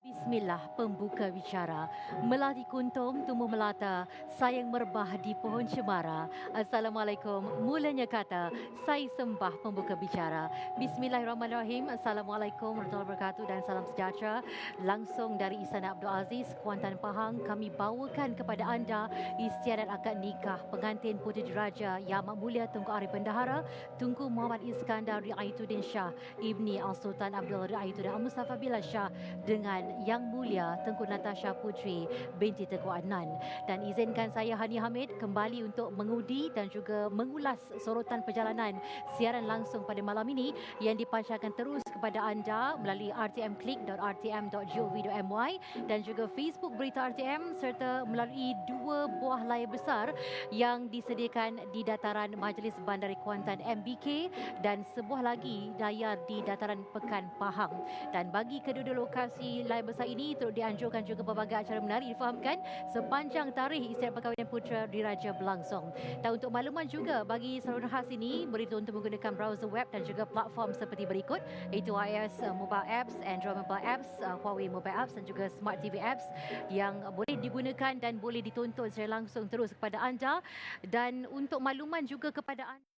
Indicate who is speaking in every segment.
Speaker 1: Bismillah, pembuka bicara. Melati kuntum, tumbuh melata, sayang merbah di pohon cemara. Assalamualaikum, mulanya kata, saya sembah pembuka bicara. Bismillahirrahmanirrahim. Assalamualaikum warahmatullahi wabarakatuh dan salam sejahtera. Langsung dari Istana Abdul Aziz, Kuantan Pahang, kami bawakan kepada anda istiadat akad nikah pengantin Puteri Diraja Yang Amat Mulia Tunku Ari Bendahara, Tunku Muhammad Iskandar Riayatuddin Shah, Ibni Al-Sultan Abdul Riayatuddin Al-Mustafa Billah Shah dengan Yang Mulia Tengku Natasha Putri binti Tengku Adnan. Dan izinkan saya Hani Hamid kembali untuk mengundi dan juga mengulas sorotan perjalanan siaran langsung pada malam ini yang dipancarkan terus kepada anda melalui rtmclick.rtm.gov.my dan juga Facebook Berita RTM serta melalui dua buah layar besar yang disediakan di dataran Majlis Bandar Kuantan MBK dan sebuah lagi layar di dataran Pekan Pahang. Dan bagi kedua-dua lokasi layar besar ini turut dianjurkan juga pelbagai acara menarik difahamkan sepanjang tarikh istiadat perkahwinan putera diraja berlangsung. Dan untuk makluman juga bagi saluran khas ini berita untuk menggunakan browser web dan juga platform seperti berikut iaitu iOS mobile apps, Android mobile apps, Huawei mobile apps dan juga Smart TV apps yang boleh digunakan dan boleh ditonton secara langsung terus kepada anda. Dan untuk makluman juga kepada anda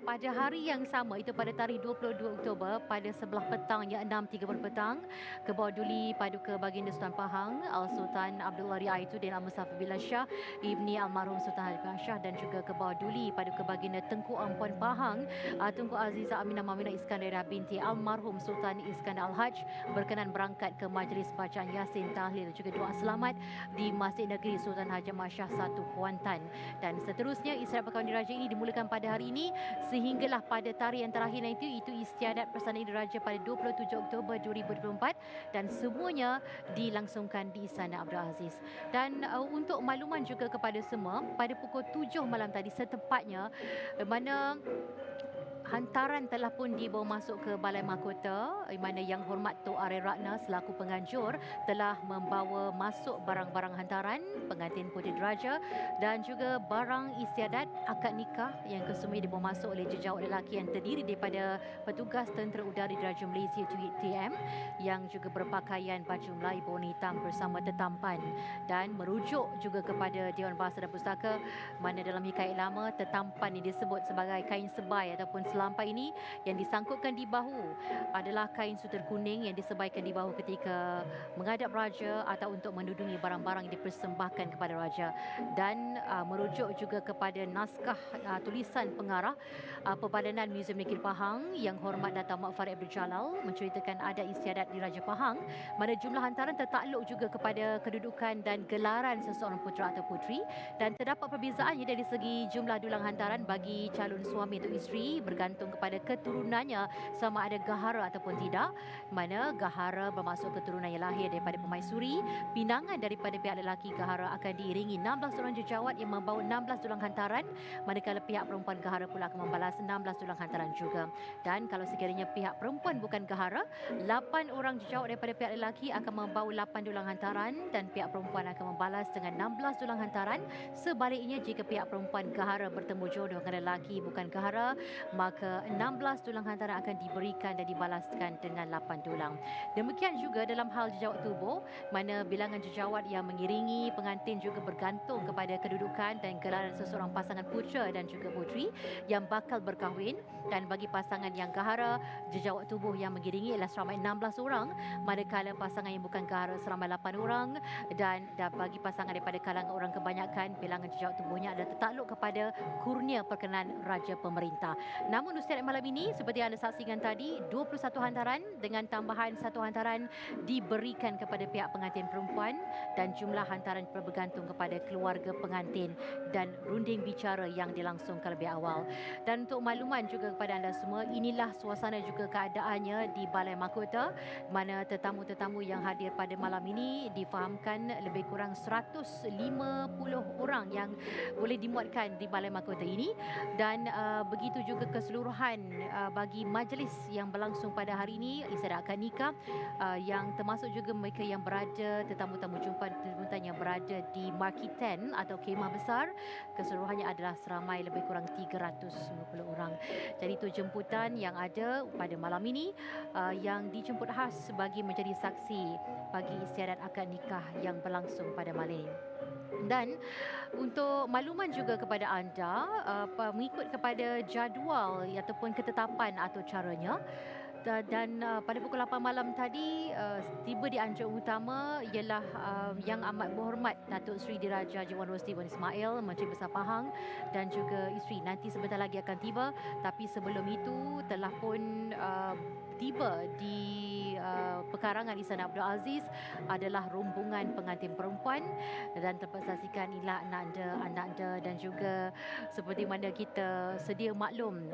Speaker 1: pada hari yang sama, itu pada tarikh 22 Oktober pada sebelah petang yang 6.30 petang, ke bawah duli Paduka Baginda Sultan Pahang Al-Sultan Abdullah Riayatuddin Al-Mustafa Billah Shah, Ibni Almarhum Sultan Halimah Shah dan juga ke bawah duli Paduka Baginda Tengku Ampuan Pahang Tunku Azizah Aminah Maminah Iskandar binti Almarhum Sultan Iskandar Al-Haj berkenan berangkat ke majlis bacaan Yasin Tahlil dan juga doa selamat di Masjid Negeri Sultan Haji Ahmad Shah 1 Kuantan. Dan seterusnya istiadat perkahwinan diraja ini dimulakan pada hari ini sehinggalah pada tarikh yang terakhir itu istiadat persalinan diraja pada 27 Oktober 2024 dan semuanya dilangsungkan di Istana Abdul Aziz. Dan untuk makluman juga kepada semua, pada pukul 7 malam tadi setepatnya mana hantaran telah pun dibawa masuk ke Balai Mahkota, di mana Yang Hormat Tok Ari Ratna selaku penganjur telah membawa masuk barang-barang hantaran pengantin Puteri Diraja dan juga barang istiadat akad nikah yang kesemua dibawa masuk oleh jejawat lelaki yang terdiri daripada petugas Tentera Udara Diraja Malaysia TM yang juga berpakaian baju Melayu berwarna hitam bersama tetampan dan merujuk juga kepada Dewan Bahasa dan Pustaka mana dalam hikayat lama tetampan yang disebut sebagai kain sebai ataupun selampai ini yang disangkutkan di bahu adalah kain sutra kuning yang disebaikan di bahu ketika menghadap raja atau untuk menudungi barang-barang yang dipersembahkan kepada raja dan merujuk juga kepada naskah tulisan pengarah Perbadanan Muzium Negeri Pahang Yang Hormat Datuk Mak Farid Abdul Jalal menceritakan ada istiadat di Raja Pahang mana jumlah hantaran tertakluk juga kepada kedudukan dan gelaran seseorang putera atau puteri dan terdapat perbezaannya dari segi jumlah dulang hantaran bagi calon suami atau isteri bergantung bergantung kepada keturunannya sama ada gahara ataupun tidak. Mana gahara bermaksud keturunan yang lahir daripada pemaisuri, pinangan daripada pihak lelaki gahara akan diiringi 16 orang jejawat yang membawa 16 dulang hantaran, manakala pihak perempuan gahara pula akan membalas 16 dulang hantaran juga. Dan kalau sekiranya pihak perempuan bukan gahara, 8 orang jejawat daripada pihak lelaki akan membawa 8 dulang hantaran dan pihak perempuan akan membalas dengan 16 dulang hantaran. Sebaliknya, jika pihak perempuan gahara bertemu jodoh dengan lelaki bukan gahara, maka 16 dulang hantaran akan diberikan dan dibalaskan dengan 8 dulang. Demikian juga dalam hal jejawat tubuh, mana bilangan jejawat yang mengiringi pengantin juga bergantung kepada kedudukan dan gelaran seseorang pasangan putra dan juga puteri yang bakal berkahwin. Dan bagi pasangan yang gahara, jejawat tubuh yang mengiringi ialah seramai 16 orang, manakala pasangan yang bukan gahara seramai 8 orang, dan bagi pasangan daripada kalangan orang kebanyakan, bilangan jejawat tubuhnya adalah tertakluk kepada kurnia perkenan raja pemerintah. Namun usiat malam ini, seperti anda saksikan tadi, 21 hantaran dengan tambahan 1 hantaran diberikan kepada pihak pengantin perempuan dan jumlah hantaran bergantung kepada keluarga pengantin dan runding bicara yang dilangsungkan lebih awal. Dan untuk makluman juga kepada anda semua, inilah suasana juga keadaannya di Balai Mahkota, mana tetamu-tetamu yang hadir pada malam ini difahamkan lebih kurang 150 orang yang boleh dimuatkan di Balai Mahkota ini. Dan begitu juga keseluruhan bagi majlis yang berlangsung pada hari ini, istiadat akad nikah yang termasuk juga mereka yang berada, tetamu-tamu jemputan yang berada di Marquee 10 atau kemah besar, keseluruhannya adalah seramai lebih kurang 350 orang. Jadi itu jemputan yang ada pada malam ini yang dijemput khas bagi menjadi saksi bagi istiadat akad nikah yang berlangsung pada malam ini. Dan untuk makluman juga kepada anda, mengikut kepada jadual ataupun ketetapan atau caranya, dan pada pukul 8 malam tadi tiba di anjung utama ialah Yang Amat Berhormat Datuk Seri Diraja Haji Wan Rosli Wan Ismail, Menteri Besar Pahang, dan juga isteri nanti sebentar lagi akan tiba. Tapi sebelum itu telah pun tiba di pekarangan Istana Abdul Aziz adalah rombongan pengantin perempuan, dan terdapat saksikan inilah anak anda dan juga seperti mana kita sedia maklum,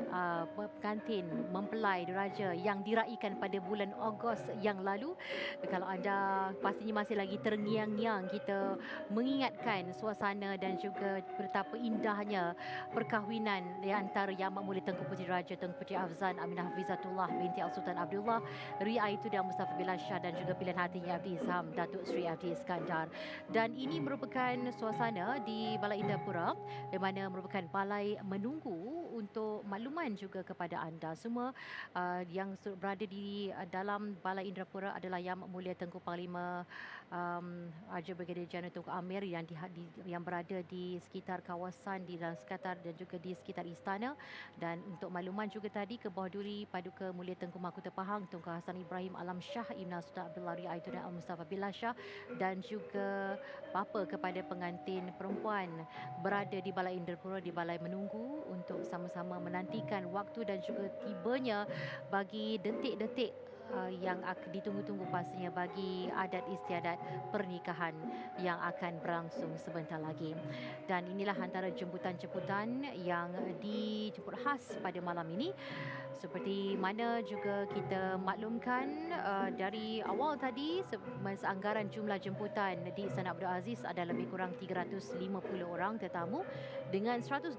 Speaker 1: pengantin mempelai diraja yang diraikan pada bulan Ogos yang lalu. Kalau anda pastinya masih lagi terngiang-ngiang kita mengingatkan suasana dan juga betapa indahnya perkahwinan di antara Yang Amat Mulia Tengku Puteri Raja Tengku Puteri Afzan Aminah Hafizatullah binti Al-Sultan Abdullah Ria Aitudan Mustafa Bilal Shah dan juga pilihan hatinya Abdi Izham Datuk Seri Abdi Iskandar. Dan ini merupakan suasana di Balai Indrapura, di mana merupakan balai menunggu untuk makluman juga kepada anda semua. Yang berada di dalam Balai Indrapura adalah Yang Amat Mulia Tengku Panglima Raja Brigadier Jeneral Tengku Amir yang berada di sekitar kawasan di dalam sekitar dan juga di sekitar istana. Dan untuk makluman juga tadi, ke bawah duli Paduka Mulia Tengku Mahkota Pahang Tengku Hassan Ibrahim Alam Shah Ibn Sultan Abdullah Ria Aitudan Al-Mustafa Bilal Shah dan juga bapa kepada pengantin perempuan berada di Balai Indrapura, di balai menunggu untuk sama-sama menantikan waktu dan juga tibanya bagi detik-detik yang ditunggu-tunggu pastinya bagi adat istiadat pernikahan yang akan berlangsung sebentar lagi. Dan inilah antara jemputan-jemputan yang dijemput khas pada malam ini. Seperti mana juga kita maklumkan dari awal tadi, anggaran jumlah jemputan di Istana Abdul Aziz ada lebih kurang 350 orang tetamu, dengan 120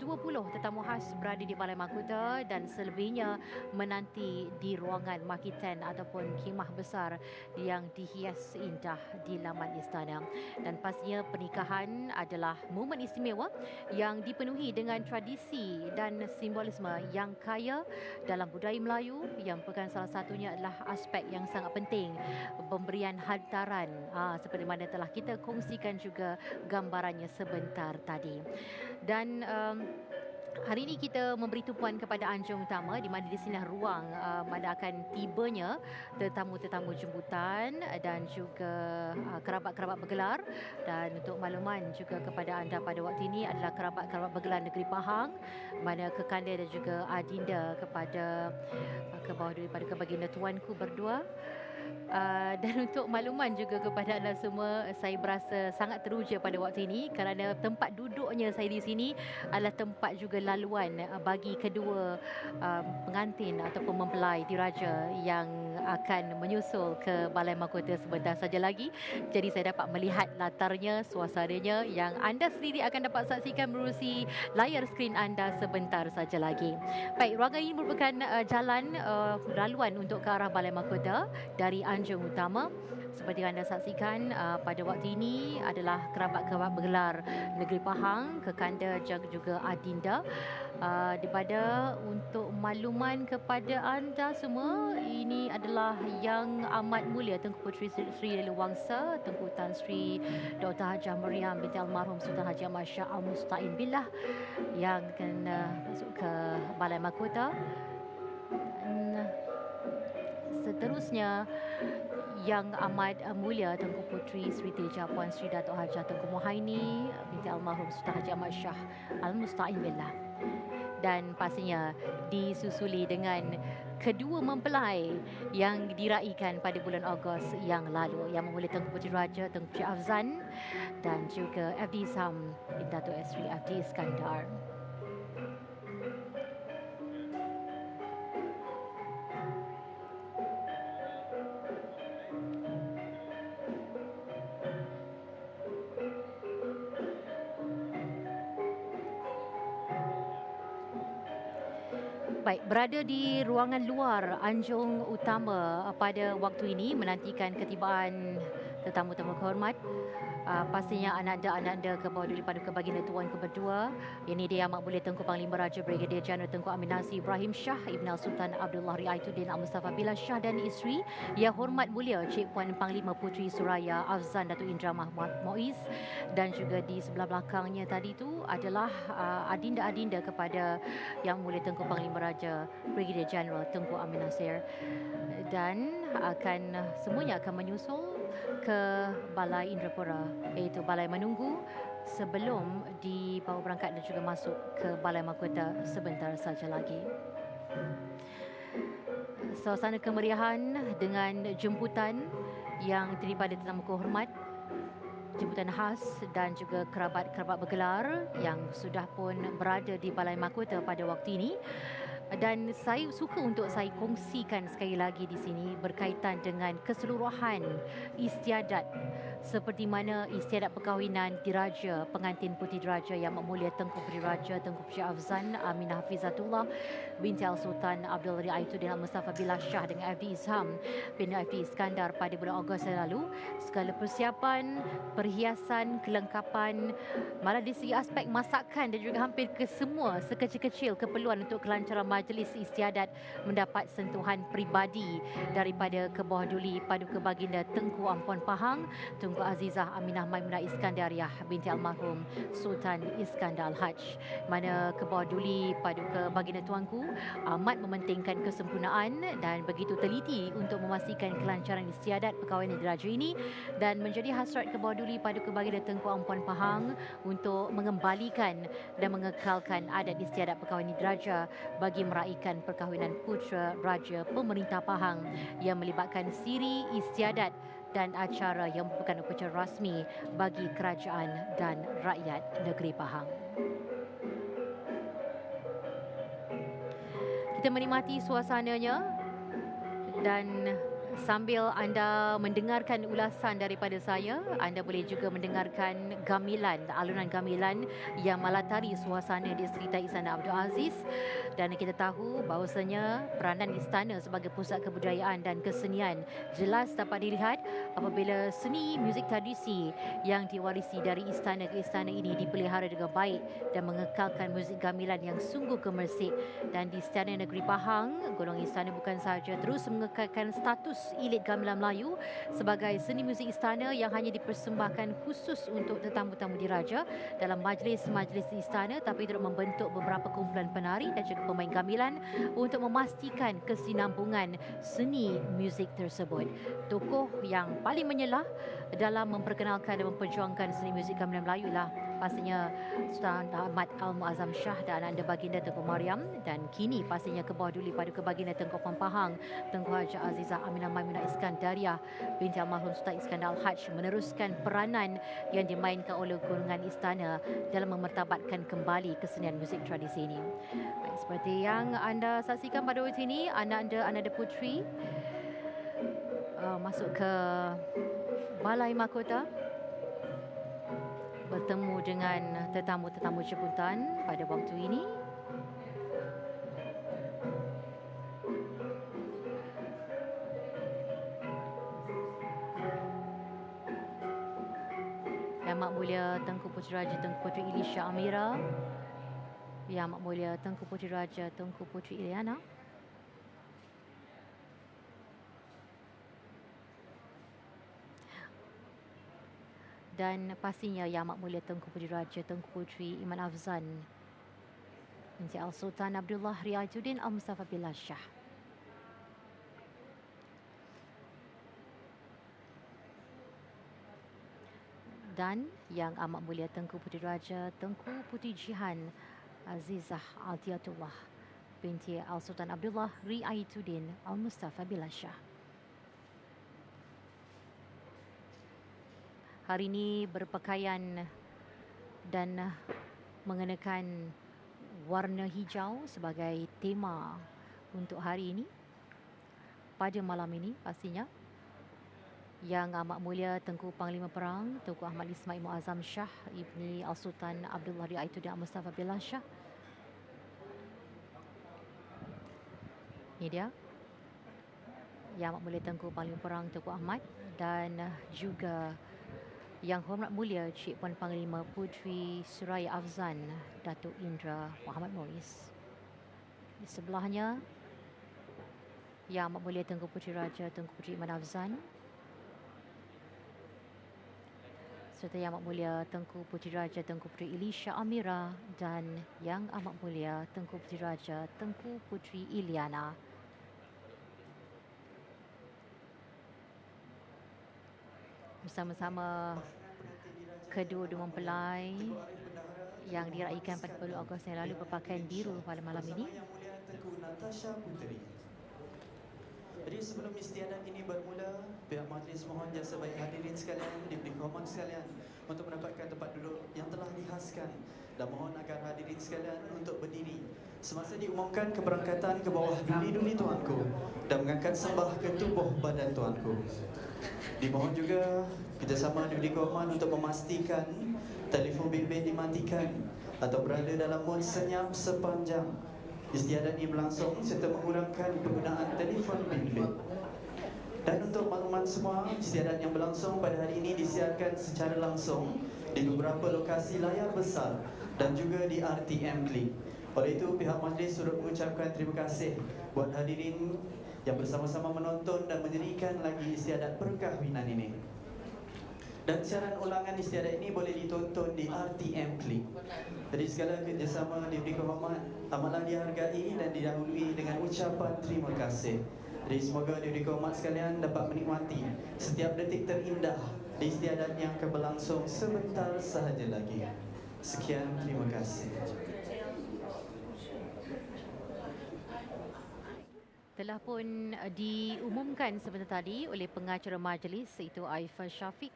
Speaker 1: tetamu khas berada di Balai Mahkota dan selebihnya menanti di ruangan Marquee 10 ataupun khemah besar yang dihias indah di laman istana. Dan pastinya pernikahan adalah momen istimewa yang dipenuhi dengan tradisi dan simbolisme yang kaya dalam budaya Melayu, yang merupakan salah satunya adalah aspek yang sangat penting, pemberian hantaran, seperti mana telah kita kongsikan juga gambarannya sebentar tadi. Dan hari ini kita memberi tumpuan kepada anjung utama, di mana di sinilah ruang mana akan tibanya tetamu-tetamu jemputan dan juga kerabat-kerabat bergelar. Dan untuk makluman juga kepada anda pada waktu ini adalah kerabat-kerabat bergelar negeri Pahang, mana kekanda dan juga adinda kepada ke bawah daripada kebaginda tuanku berdua, Dan untuk makluman juga kepada anda semua, saya berasa sangat teruja pada waktu ini kerana tempat duduknya saya di sini adalah tempat juga laluan bagi kedua pengantin ataupun mempelai diraja yang akan menyusul ke Balai Mahkota sebentar saja lagi. Jadi saya dapat melihat latarnya, suasananya yang anda sendiri akan dapat saksikan menerusi layar skrin anda sebentar saja lagi. Baik, ruangan ini merupakan jalan laluan untuk ke arah Balai Mahkota dari Anjung Utama. Seperti yang anda saksikan, pada waktu ini adalah kerabat-kerabat bergelar Negeri Pahang, Kekanda dan juga Adinda. Daripada untuk makluman kepada anda semua, ini adalah Yang Amat Mulia Tengku Puteri Sri Leluwangsa Tengku Tan Sri Dr. Hajah Mariam binti Almarhum Sultan Haji Ahmad Shah Al-Musta'in Billah yang akan masuk ke Balai Mahkota. Dan seterusnya, Yang Amat Mulia Tengku Puteri Sri Teja Puan Sri Datuk Hajah Tengku Muhaini binti Almarhum Sultan Haji Ahmad Shah Al-Musta'in Billah. Dan pastinya disusuli dengan kedua mempelai yang diraikan pada bulan Ogos yang lalu, yang memulai Tengku Puteri Raja Tengku Puteri Afzan dan juga FD Sam bin Datuk Sri FD Iskandar. Baik, berada di ruangan luar Anjung Utama pada waktu ini menantikan ketibaan tetamu-tetamu kehormat. Pastinya anak-anda ke bawah duli Paduka Baginda Tuan Kedua. Ini dia Yang Amat Mulia Tengku Panglima Raja Brigadier Jeneral Tengku Amin Nasir Ibrahim Shah Ibn Sultan Abdullah Riaituddin Al-Mustafa Billah Shah dan isteri Yang Hormat Mulia Cik Puan Panglima Puteri Suraya Afzan Datuk Indra Mahmud Moiz. Dan juga di sebelah belakangnya tadi tu adalah adinda-adinda kepada Yang Mulia Tengku Panglima Raja Brigadier Jeneral Tengku Amin Nasir. Dan semuanya akan menyusul ke Balai Indrapura, iaitu Balai Menunggu, sebelum dibawa berangkat dan juga masuk ke Balai Mahkota sebentar saja lagi. Suasana kemeriahan dengan jemputan yang terdiri pada tetamu kehormat, jemputan khas dan juga kerabat-kerabat bergelar yang sudah pun berada di Balai Mahkota pada waktu ini. Dan saya suka untuk saya kongsikan sekali lagi di sini berkaitan dengan keseluruhan istiadat seperti mana istiadat perkahwinan diraja pengantin puteri diraja Yang Amat Mulia Tengku Puteri Raja Tengku Puteri Afzan Aminah Hafizatullah binti Al-Sultan Abdul Riaituddin Al-Mustafa Billah Shah dengan FD Isham bin FD Iskandar pada bulan Ogos yang lalu. Segala persiapan, perhiasan, kelengkapan, malah di segi aspek masakan dan juga hampir ke semua sekecil-kecil keperluan untuk kelancaran majlis istiadat mendapat sentuhan peribadi daripada ke bawah duli Paduka Baginda Tengku Ampuan Pahang Tengku Azizah Aminah Maimunah Iskandariah binti Almarhum Sultan Iskandar Al-Haj, mana ke bawah duli Paduka Baginda Tuanku amat mementingkan kesempurnaan dan begitu teliti untuk memastikan kelancaran istiadat perkahwinan diraja ini, dan menjadi hasrat ke bawah duli Paduka Baginda Tengku Ampuan Pahang untuk mengembalikan dan mengekalkan adat istiadat perkahwinan diraja bagi meraihkan perkahwinan putera raja pemerintah Pahang yang melibatkan siri istiadat dan acara yang merupakan upacara rasmi bagi kerajaan dan rakyat negeri Pahang. Kita menikmati suasananya dan sambil anda mendengarkan ulasan daripada saya, anda boleh juga mendengarkan gamelan, alunan gamelan yang melatari suasana di sekitar Istana Abdul Aziz. Dan kita tahu bahawasanya peranan istana sebagai pusat kebudayaan dan kesenian jelas dapat dilihat apabila seni muzik tradisi yang diwarisi dari istana ke istana ini dipelihara dengan baik dan mengekalkan muzik gamelan yang sungguh gemersik. Dan di Istana Negeri Pahang, golongan istana bukan sahaja terus mengekalkan status ilit gamelan Melayu sebagai seni muzik istana yang hanya dipersembahkan khusus untuk tetamu-tamu diraja dalam majlis-majlis istana, tapi turut membentuk beberapa kumpulan penari dan juga pemain gamelan untuk memastikan kesinambungan seni muzik tersebut. Tokoh yang paling menyelah dalam memperkenalkan dan memperjuangkan seni muzik gamelan Melayu ialah pastinya Sultan Ahmad Al-Muazzam Shah dan anda baginda Tengku Mariam, dan kini pastinya ke bawah duli Paduka Baginda Tengku Puan Pahang Tengku Haji Azizah Aminah Maimunah Iskandariah binti Almarhum Sultan Iskandar Al-Haj meneruskan peranan yang dimainkan oleh golongan istana dalam memertabatkan kembali kesenian muzik tradisi ini. Baik, seperti yang anda saksikan pada waktu ini, anak anda Ananda Putri masuk ke Balai Mahkota bertemu dengan tetamu-tetamu jemputan pada waktu ini. Yang Mak Mulia Tengku Puteri Raja Tengku Puteri Elisha Amira, Yang Mak Mulia Tengku Puteri Raja Tengku Puteri Iliana, dan pastinya Yang Mak Mulia Tengku Puteri Raja Tengku Puteri Iman Afzan binti Al-Sultan Abdullah Riayatuddin Al-Mustafa Billah Shah. Dan Yang Amat Mulia Tengku Puteri Raja Tengku Puteri Jihan Azizah Altiyatullah binti Al-Sultan Abdullah Riayatuddin Al-Mustafa Billah Shah. Hari ini berpakaian dan mengenakan warna hijau sebagai tema untuk hari ini. Pada malam ini pastinya Yang Amat Mulia Tengku Panglima Perang Tengku Ahmad Ismail Muazzam Shah Ibni Al-Sultan Abdullah Riayatuddin Al-Mustafa Billah Shah. Ini dia Yang Amat Mulia Tengku Panglima Perang Tengku Ahmad, dan juga Yang Hormat Mulia Cik Puan Panglima Puteri Suraya Afzan Datuk Indra Muhammad Muiz. Di sebelahnya Yang Amat Mulia Tengku Puteri Raja Tengku Puteri Iman Afzan, serta Yang Amat Mulia Tengku Puteri Raja Tengku Puteri Elisha Amira, dan Yang Amat Mulia Tengku Puteri Raja Tengku Puteri Iliana. Bersama-sama kedua-dua mempelai yang diraikan pada 10 Ogos yang lalu berpakaian biru pada malam ini.
Speaker 2: Jadi sebelum istiadat ini bermula, pihak majlis mohon jasa baik hadirin sekalian, diberi hormat sekalian untuk mendapatkan tempat duduk yang telah dihaskan, dan mohon agar hadirin sekalian untuk berdiri semasa diumumkan keberangkatan ke bawah duli-duli tuanku dan mengangkat sembah ke tubuh badan tuanku. Dimohon juga kerjasama diberi kehormat untuk memastikan telefon bimbit dimatikan atau berada dalam mod senyap sepanjang istiadat ini berlangsung, serta mengurangkan penggunaan telefon bimbit. Dan untuk makluman semua, istiadat yang berlangsung pada hari ini disiarkan secara langsung di beberapa lokasi layar besar dan juga di RTM Klik. Oleh itu, pihak majlis turut mengucapkan terima kasih buat hadirin yang bersama-sama menonton dan menyerikan lagi istiadat perkahwinan ini. Dan siaran ulangan istiadat ini boleh ditonton di RTM Klik. Jadi segala kerjasama diberi kehormat amatlah dihargai dan didahului dengan ucapan terima kasih. Jadi semoga diberi kehormat sekalian dapat menikmati setiap detik terindah di istiadat yang akan berlangsung sebentar sahaja lagi. Sekian, terima kasih.
Speaker 1: Telah pun diumumkan sebentar tadi oleh pengacara majlis iaitu Aifah Syafiq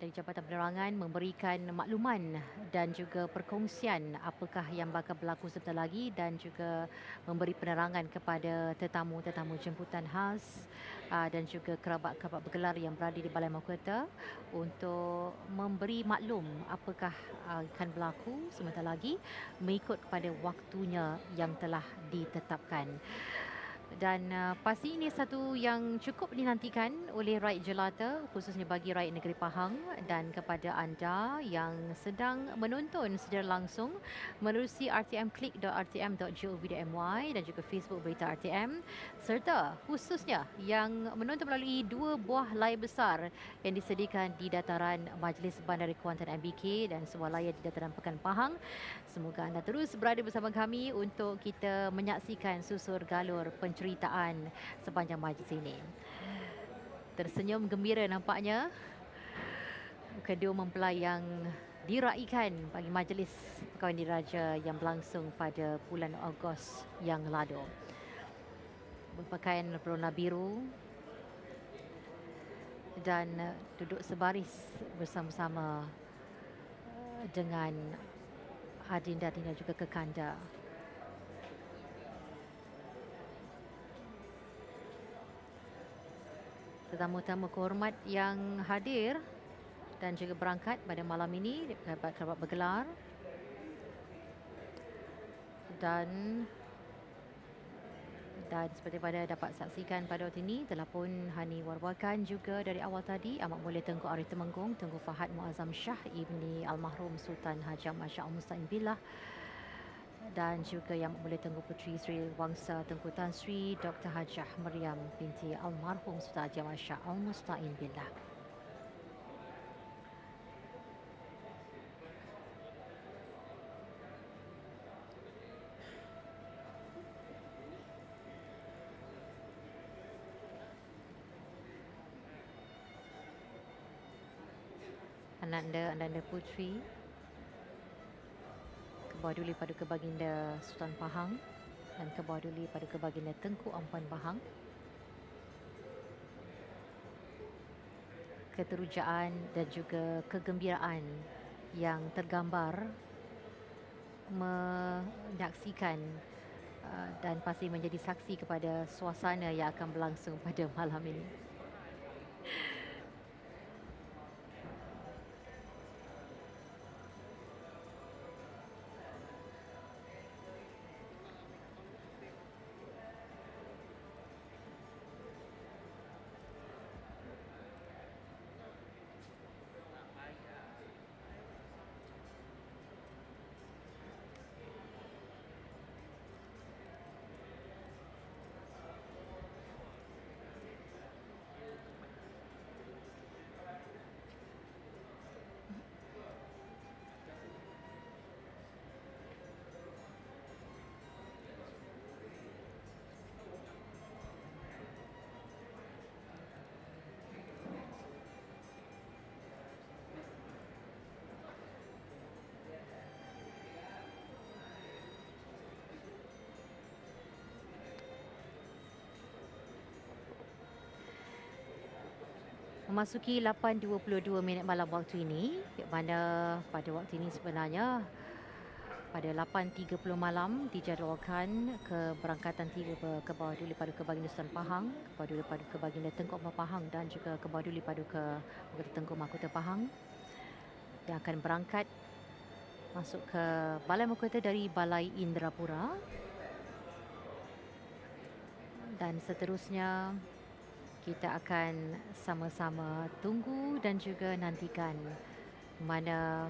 Speaker 1: dari Jabatan Penerangan memberikan makluman dan juga perkongsian apakah yang bakal berlaku sebentar lagi, dan juga memberi penerangan kepada tetamu-tetamu jemputan khas dan juga kerabat-kerabat bergelar yang berada di Balai Mahkota untuk memberi maklum apakah akan berlaku sebentar lagi mengikut kepada waktunya yang telah ditetapkan. Dan pasti ini satu yang cukup dinantikan oleh rakyat jelata, khususnya bagi rakyat negeri Pahang, dan kepada anda yang sedang menonton secara langsung menerusi rtmklik.rtm.gov.my dan juga Facebook Berita RTM, serta khususnya yang menonton melalui dua buah layar besar yang disediakan di dataran Majlis Bandar Kuantan MBK dan sebuah layar di dataran Pekan Pahang. Semoga anda terus berada bersama kami untuk kita menyaksikan susur galur penceritaan sepanjang majlis ini. Tersenyum gembira nampaknya kedua mempelai yang diraikan bagi majlis perkahwinan diraja yang berlangsung pada bulan Ogos yang lalu. Berpakaian berwarna biru dan duduk sebaris bersama-sama dengan adinda dan juga kekanda. Tetamu-tetamu kehormat yang hadir dan juga berangkat pada malam ini dapat bergelar, dan seperti pada dapat saksikan pada waktu ini telah pun Hani warwakan juga dari awal tadi Amat Mulia Tengku Arif Temenggung, Tengku Fahad Muazzam Shah ibni Almahrum Sultan Haji Ahmad Shah Al-Musta'in Billah, dan juga Yang Mulia Tengku Puteri Sri Wangsa Tengku Tan Sri Dr. Hajah Maryam binti Almarhum Sultan Haji Ahmad Shah Al-Musta'in Billah. Ananda Puteri Kebawah Paduka Baginda Sultan Pahang dan Kebawah Paduka Baginda Tengku Ampuan Pahang. Keterujaan dan juga kegembiraan yang tergambar menyaksikan dan pasti menjadi saksi kepada suasana yang akan berlangsung pada malam ini. Memasuki 8.22 minit malam waktu ini, mana pada waktu ini sebenarnya pada 8.30 malam dijadualkan keberangkatan tiga Kebawah Duli Paduka Baginda Sultan Pahang, Kebawah Duli Paduka Baginda Tengku Ampuan Pahang dan juga Kebawah Duli Paduka Baginda Tengku Mahkota Pahang yang akan berangkat masuk ke Balai Mahkota dari Balai Indrapura, dan seterusnya kita akan sama-sama tunggu dan juga nantikan mana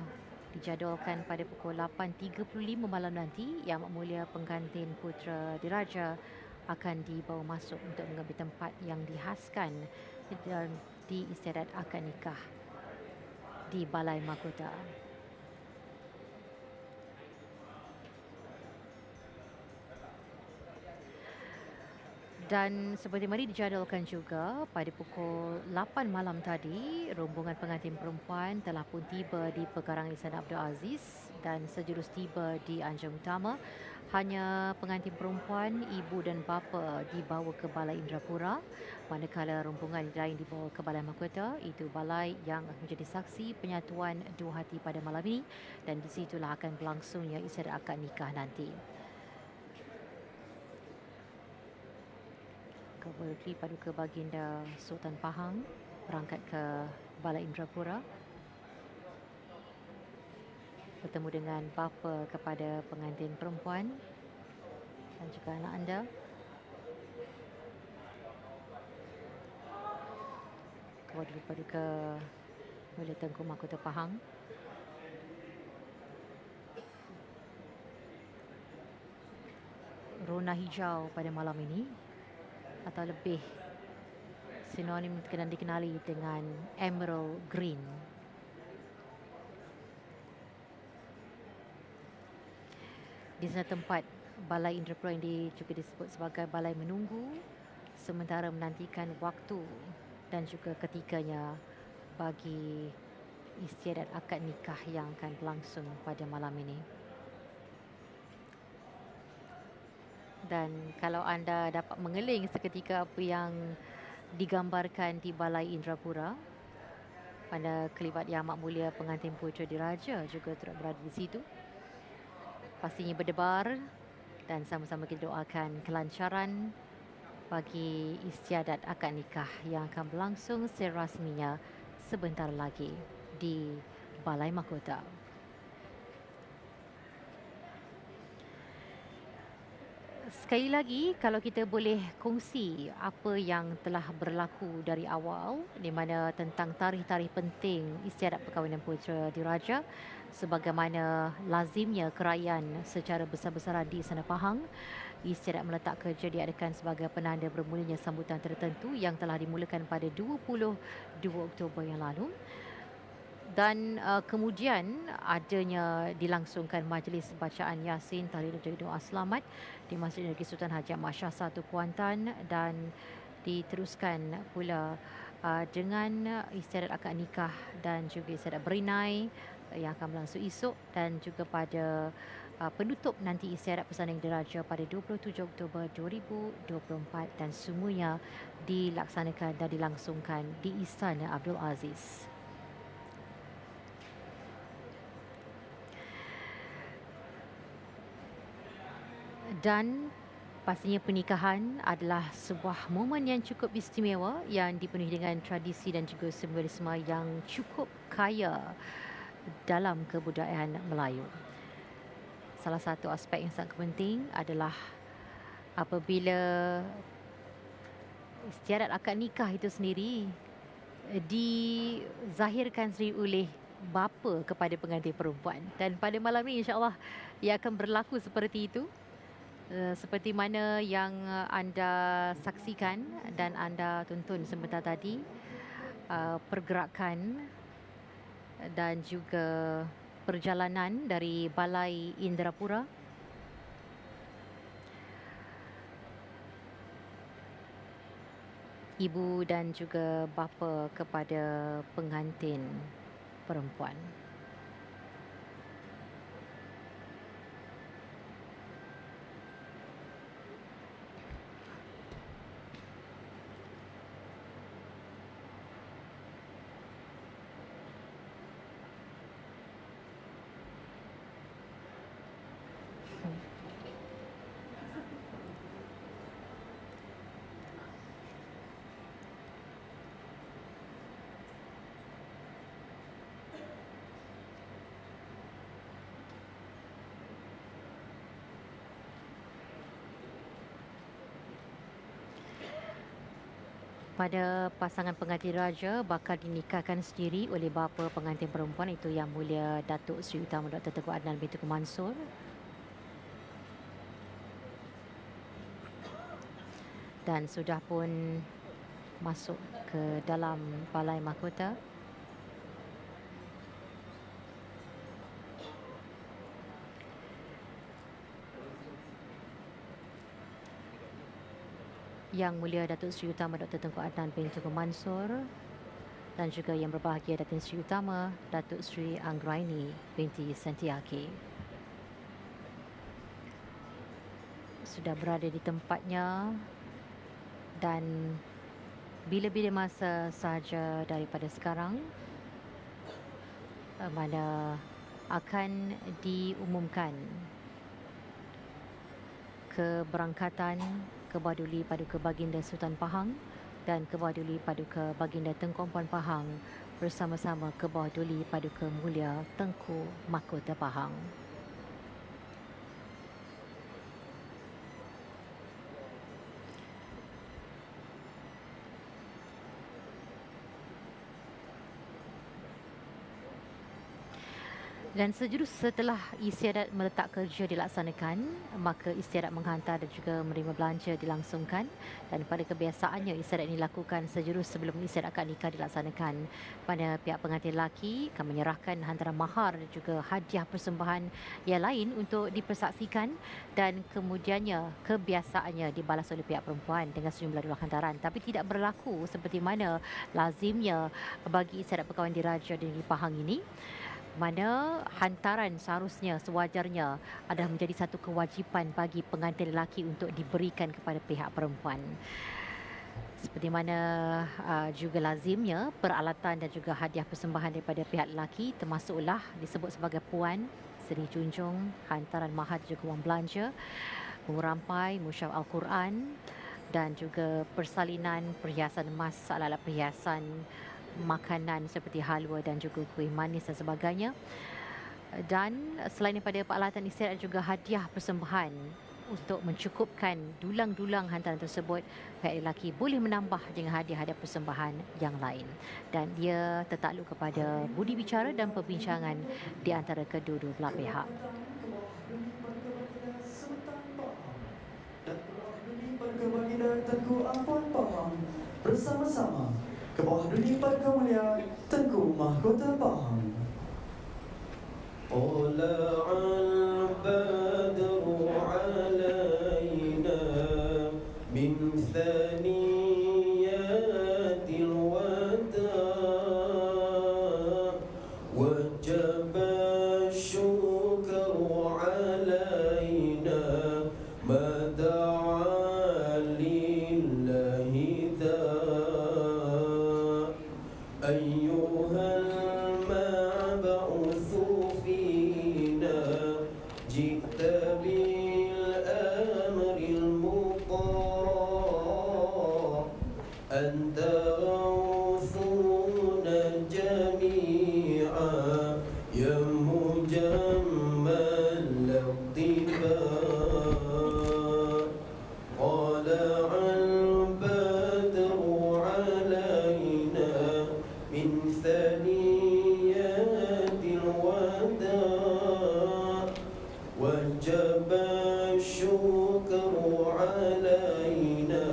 Speaker 1: dijadualkan pada pukul 8.35 malam nanti Yang Amat Mulia Pengantin Putera Diraja akan dibawa masuk untuk mengambil tempat yang dihaskan dan diistiadat akad nikah di Balai Mahkota. Dan seperti mana dijadualkan juga pada pukul 8 malam tadi, rombongan pengantin perempuan telah pun tiba di Pekarangan Istana Abdul Aziz dan sejurus tiba di Anjung Utama. Hanya pengantin perempuan, ibu dan bapa dibawa ke Balai Indrapura, manakala rombongan lain dibawa ke Balai Mahkota, itu balai yang menjadi saksi penyatuan dua hati pada malam ini, dan di situlah akan berlangsungnya istiadat akad nikah nanti. Kebawah Paduka Baginda Sultan Pahang berangkat ke Balai Indrapura bertemu dengan bapa kepada pengantin perempuan dan juga anak anda. Kebawah Paduka Mulia Tengku Mahkota Pahang rona hijau pada malam ini, atau lebih sinonim dikenali dengan emerald green. Di sana tempat Balai Indrapura yang juga disebut sebagai balai menunggu, sementara menantikan waktu dan juga ketikanya bagi istiadat akad nikah yang akan berlangsung pada malam ini. Dan kalau anda dapat mengeling seketika apa yang digambarkan di Balai Indrapura, pada kelibat Yang Amat Mulia pengantin putera diraja juga turut berada di situ. Pastinya berdebar dan sama-sama kita doakan kelancaran bagi istiadat akad nikah yang akan berlangsung serasminya sebentar lagi di Balai Mahkota. Sekali lagi, kalau kita boleh kongsi apa yang telah berlaku dari awal, di mana tentang tarikh-tarikh penting istiadat perkahwinan putera diraja, sebagaimana lazimnya kerajaan secara besar-besaran di Istana Pahang, istiadat meletak kerja diadakan sebagai penanda bermulanya sambutan tertentu yang telah dimulakan pada 22 Oktober yang lalu. Dan kemudian adanya dilangsungkan majlis bacaan Yasin, tahlil dan juga doa selamat di Masjid Negeri Sultan Haji Ahmad Shah 1 Kuantan, dan diteruskan pula dengan istiadat akad nikah dan juga istiadat berinai yang akan berlangsung esok, dan juga pada penutup nanti istiadat persanding diraja pada 27 Oktober 2024, dan semuanya dilaksanakan dan dilangsungkan di Istana Abdul Aziz. Dan pastinya pernikahan adalah sebuah momen yang cukup istimewa yang dipenuhi dengan tradisi dan juga simbolisme yang cukup kaya dalam kebudayaan Melayu. Salah satu aspek yang sangat penting adalah apabila istiadat akad nikah itu sendiri dizahirkan sendiri oleh bapa kepada pengantin perempuan. Dan pada malam ini insya-Allah ia akan berlaku seperti itu. Seperti mana yang anda saksikan dan anda tonton sebentar tadi, pergerakan dan juga perjalanan dari Balai Indrapura ibu dan juga bapa kepada pengantin perempuan. Pada pasangan pengantin raja bakal dinikahkan sendiri oleh bapa pengantin perempuan, itu Yang Mulia Datuk Seri Utama Dr. Tengku Adnan bin Tengku Mansur. Dan sudah pun masuk ke dalam Balai Mahkota. Yang Mulia Datuk Seri Utama Dr. Tengku Adnan bin Tengku Mansur, dan juga Yang Berbahagia Datin Seri Utama Datuk Seri Anggraini binti Sentiaki sudah berada di tempatnya, dan bila-bila masa sahaja daripada sekarang mana akan diumumkan keberangkatan Kebawah Duli Paduka Baginda Sultan Pahang dan Kebawah Duli Paduka Baginda Tengku Empuan Pahang bersama-sama Kebawah Duli Paduka Mulia Tengku Mahkota Pahang. Dan sejurus setelah istiadat meletak kerja dilaksanakan, maka istiadat menghantar dan juga menerima belanja dilangsungkan, dan pada kebiasaannya istiadat ini dilakukan sejurus sebelum istiadat akad nikah dilaksanakan. Pada pihak pengantin lelaki akan menyerahkan hantaran mahar dan juga hadiah persembahan yang lain untuk dipersaksikan, dan kemudiannya kebiasaannya dibalas oleh pihak perempuan dengan sejumlah dolar hantaran. Tapi tidak berlaku seperti mana lazimnya bagi istiadat perkahwinan diraja di Negeri Pahang ini, mana hantaran seharusnya sewajarnya adalah menjadi satu kewajipan bagi pengantin lelaki untuk diberikan kepada pihak perempuan. Seperti mana juga lazimnya peralatan dan juga hadiah persembahan daripada pihak lelaki termasuklah disebut sebagai puan, seri junjung, hantaran mahar juga wang belanja, bunga rampai, musyaf Al-Quran, dan juga persalinan, perhiasan emas, alat-alat perhiasan, makanan seperti halwa dan juga kuih manis dan sebagainya. Dan selain daripada peralatan istiadat, juga hadiah persembahan untuk mencukupkan dulang-dulang hantaran tersebut. Pihak lelaki boleh menambah dengan hadiah-hadiah persembahan yang lain, dan dia tertakluk kepada budi bicara dan perbincangan di antara kedua-dua belah pihak.
Speaker 2: Baginda Tengku Afwan Pahang bersama-sama ke bawah duli perkemuliaan Tengku Mahkota Pahang.
Speaker 3: Tala'al badru alaina min thaniyatil wada' wajaba syukru alaina mada'a lillahi dha' ayyuhal mab'uthu fina ji'ta bil amril muta' anta ghawthuna jami'a ya mujammal al-tiba' طلع البدر علينا من ثنيات الوداع وجب الشكر علينا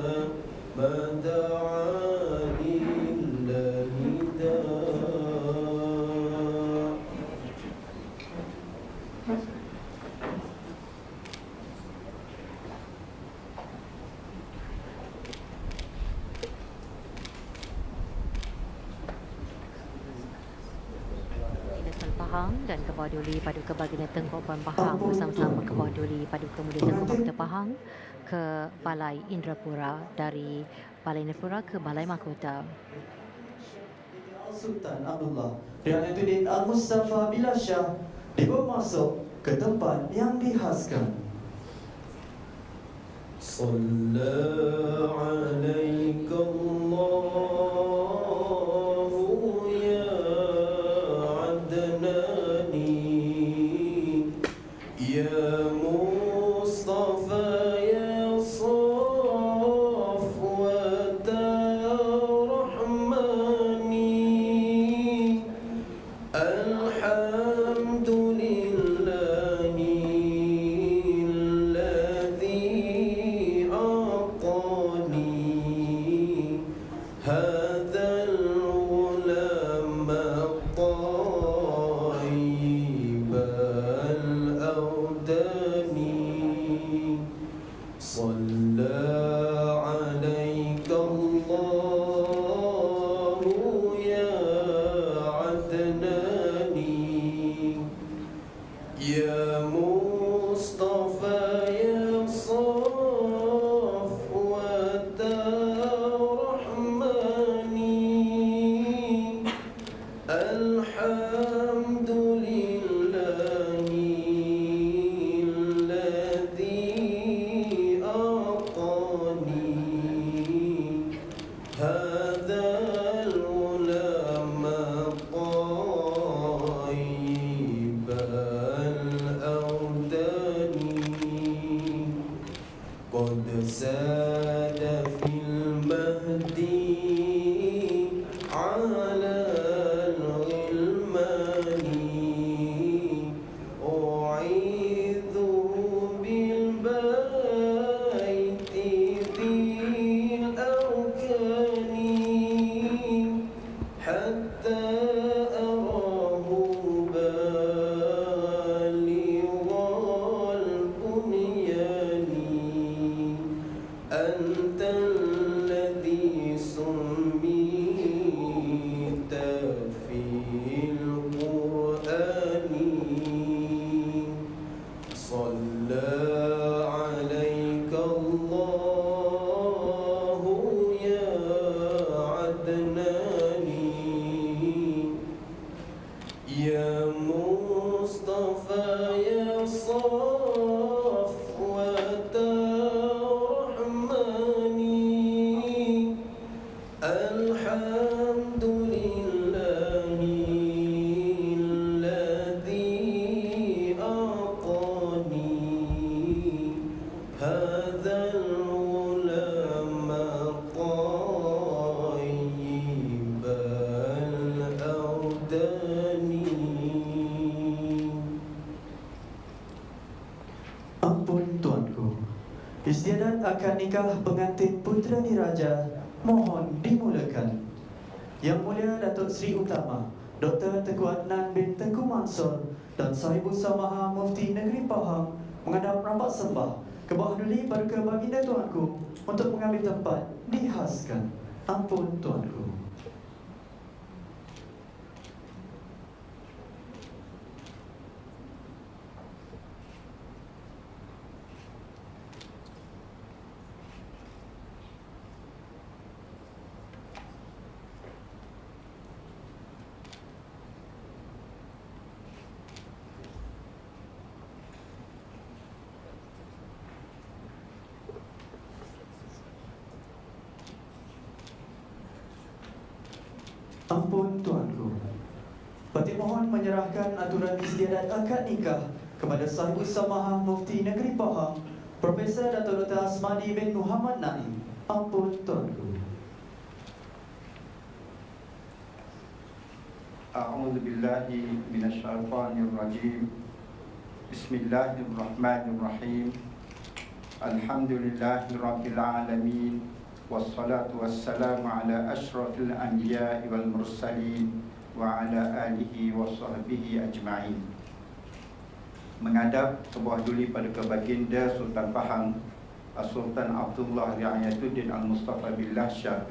Speaker 3: ما دعا لله داع.
Speaker 1: Desa Pahang dan ke bawah duli Paduka Baginda Tengku Afwan Pahang bersama-sama ke bawah duli Paduka Mulia Tengku Mahkota Pahang ke Balai Indrapura, dari Balai Indrapura ke Balai Mahkota.
Speaker 2: Sultan Abdullah Riayatuddin Al-Mustafa Bilal Shah dibawa masuk ke tempat yang dihaskan.
Speaker 3: صلى عليك الله يا عدناني يا مصطفى يا صفوة رحماني الحمد لله الذي أعطاني أنت الذي سميت في القرآن صلى عليك الله يا عدناني يا مصطفى يا صفوة رحماني الحمد لله الذي أعطاني هذا العلم طيب الأودان.
Speaker 2: Ampun tuanku, istiadat akad nikah pengantin putera diraja mohon dimulakan. Yang Mulia Datuk Seri Utama Dr. Tengku Adnan bin Tengku Mansur dan Sahibul Samaha Mufti Negeri Pahang menghadap rampak sembah ke bawah duli Paduka Baginda tuanku untuk mengambil tempat dihaskan. Ampun tuanku. Ampun tuanku. Patik mohon menyerahkan aturan istiadat akad nikah kepada Sahibul Samaha Mufti Negeri Pahang Profesor Dato' Dr. Asmadi bin Muhammad Naim. Ampun tuanku.
Speaker 4: A'udzu billahi minasyaitonir rajim. Bismillahirrahmanirrahim. Alhamdulillahirabbil alamin. Wassalatu wassalamu ala asyrafil anbiya'i wal mursalin wa ala alihi wa sahbihi ajma'in. Menghadap ke bawah duli Paduka Baginda Sultan Pahang Sultan Abdullah Riayatuddin Al-Mustafa Billah Shah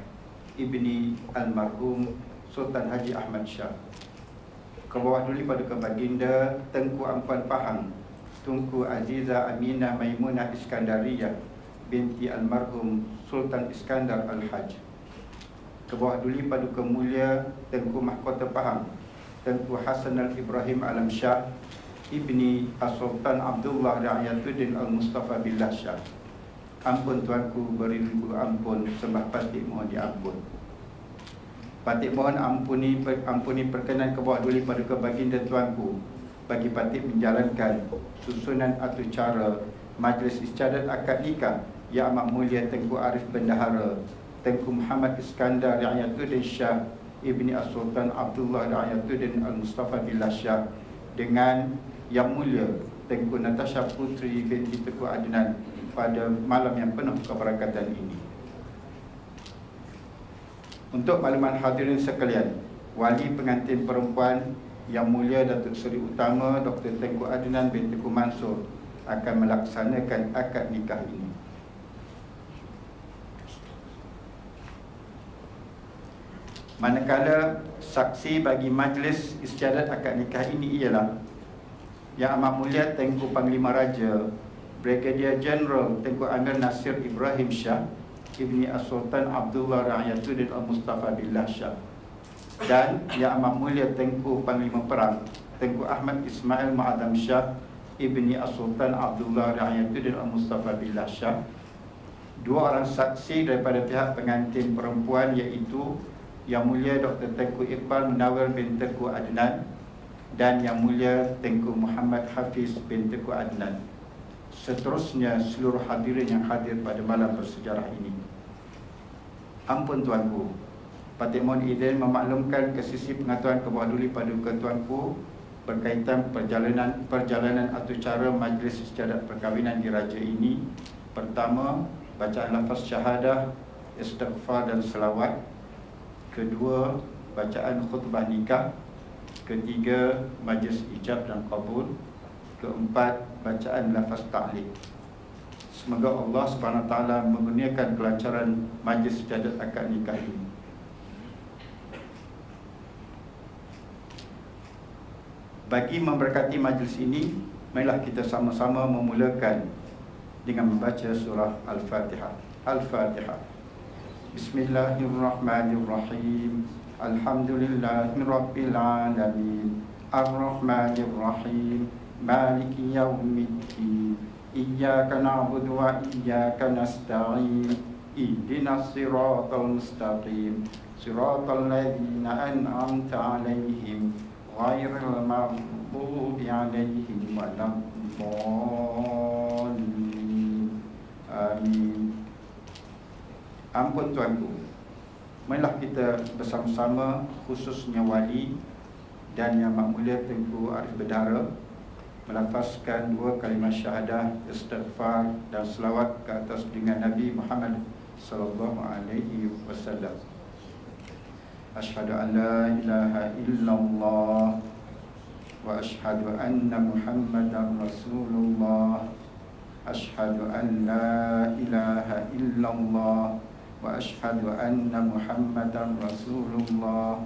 Speaker 4: Ibni Almarhum Sultan Haji Ahmad Shah. Ke bawah duli Paduka Baginda Tengku Ampuan Pahang Tunku Aziza Aminah Maimunah Iskandariyah binti Almarhum Sultan Iskandar Al-Haj. Ke bawah duli Paduka Mulia Tengku Mahkota Pahang Tengku Hasan Al-Ibrahim Alam Shah Ibni Sultan Abdullah Riayatuddin Al-Mustafa Billah Shah. Ampun tuanku, beri ribu ampun, sembah patik mohon diampun. Patik mohon ampuni perkenan ke bawah duli Paduka Baginda tuanku bagi patik menjalankan susunan atau cara majlis istiadat akad nikah Yang Amat Mulia Tengku Arif Bendahara Tengku Muhammad Iskandar Riayatuddin Shah Ibni Sultan Abdullah Riayatuddin Al-Mustafa Billah Shah dengan Yang Mulia Tengku Natasha Putri binti Tengku Adnan pada malam yang penuh keberkatan ini. Untuk makluman hadirin sekalian, wali pengantin perempuan Yang Mulia Datuk Seri Utama Dr. Tengku Adnan bin Tengku Mansur akan melaksanakan akad nikah ini. Manakala saksi bagi majlis istiadat akad nikah ini ialah Yang Amat Mulia Tengku Panglima Raja Brigadier General Tengku Amir Nasir Ibrahim Shah Ibni Sultan Abdullah Riayatuddin Al-Mustafa Billah Shah dan Yang Amat Mulia Tengku Panglima Perang Tengku Ahmad Ismail Ma'adam Shah Ibni Sultan Abdullah Riayatuddin Al-Mustafa Billah Shah. Dua orang saksi daripada pihak pengantin perempuan iaitu Yang Mulia Dr. Tengku Iqbal Munawir bin Tengku Adnan dan Yang Mulia Tengku Muhammad Hafiz bin Tengku Adnan. Seterusnya seluruh hadirin yang hadir pada malam bersejarah ini. Ampun tuanku, patik mohon izin memaklumkan ke sisi pengaturan ke bawah duli Paduka tuanku berkaitan perjalanan atau cara majlis istiadat perkahwinan diraja ini. Pertama, bacaan lafaz syahadah, istighfar dan selawat. Kedua, bacaan khutbah nikah. Ketiga, majlis ijab dan qabul. Keempat, bacaan lafaz ta'liq. Semoga Allah Subhanahu Wa Taala mengurniakan kelancaran majlis sejadah akad nikah ini. Bagi memberkati majlis ini, marilah kita sama-sama memulakan dengan membaca surah Al-Fatihah. Al-Fatihah. Bismillahirrahmanirrahim. Alhamdulillahirabbil alamin. Ar-Rahmanirrahim. Maliki yaumiddin. Iyyaka na'budu wa iyyaka nasta'in. Ihdinas siratal mustaqim. Siratal ladzina an'amta 'alaihim ghairil maghdubi 'alaihim waladdallin. Amin. Ampun tuanku, marilah kita bersama-sama, khususnya wali dan yang makmulia Tengku Arif Bendahara, melafazkan 2 kalimah syahadah, istighfar dan selawat ke atas dengan Nabi Muhammad sallallahu alaihi wasallam. Asyhadu an la ilaha illallah wa asyhadu anna Muhammadar Rasulullah. Asyhadu an la ilaha illallah wa asyhadu anna Muhammadar Rasulullah.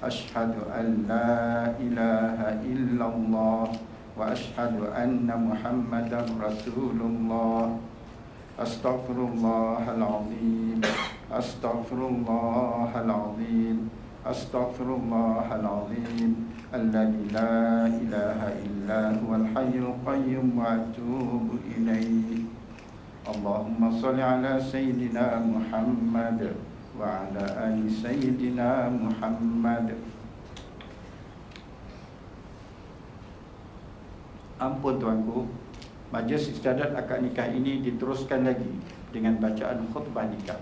Speaker 4: Asyhadu an la ilaha illallah wa asyhadu anna Muhammadar Rasulullah. Astaghfirullahalazim. Astaghfirullahalazim. Astaghfirullahalazim. Alladzi la ilaha illa huwal hayyul qayyum wa atubu ilaihi. Allahumma shalli ala sayyidina Muhammad wa ala ali sayyidina Muhammad. Ampun tuanku, majlis istiadat akad nikah ini diteruskan lagi dengan bacaan khutbah nikah.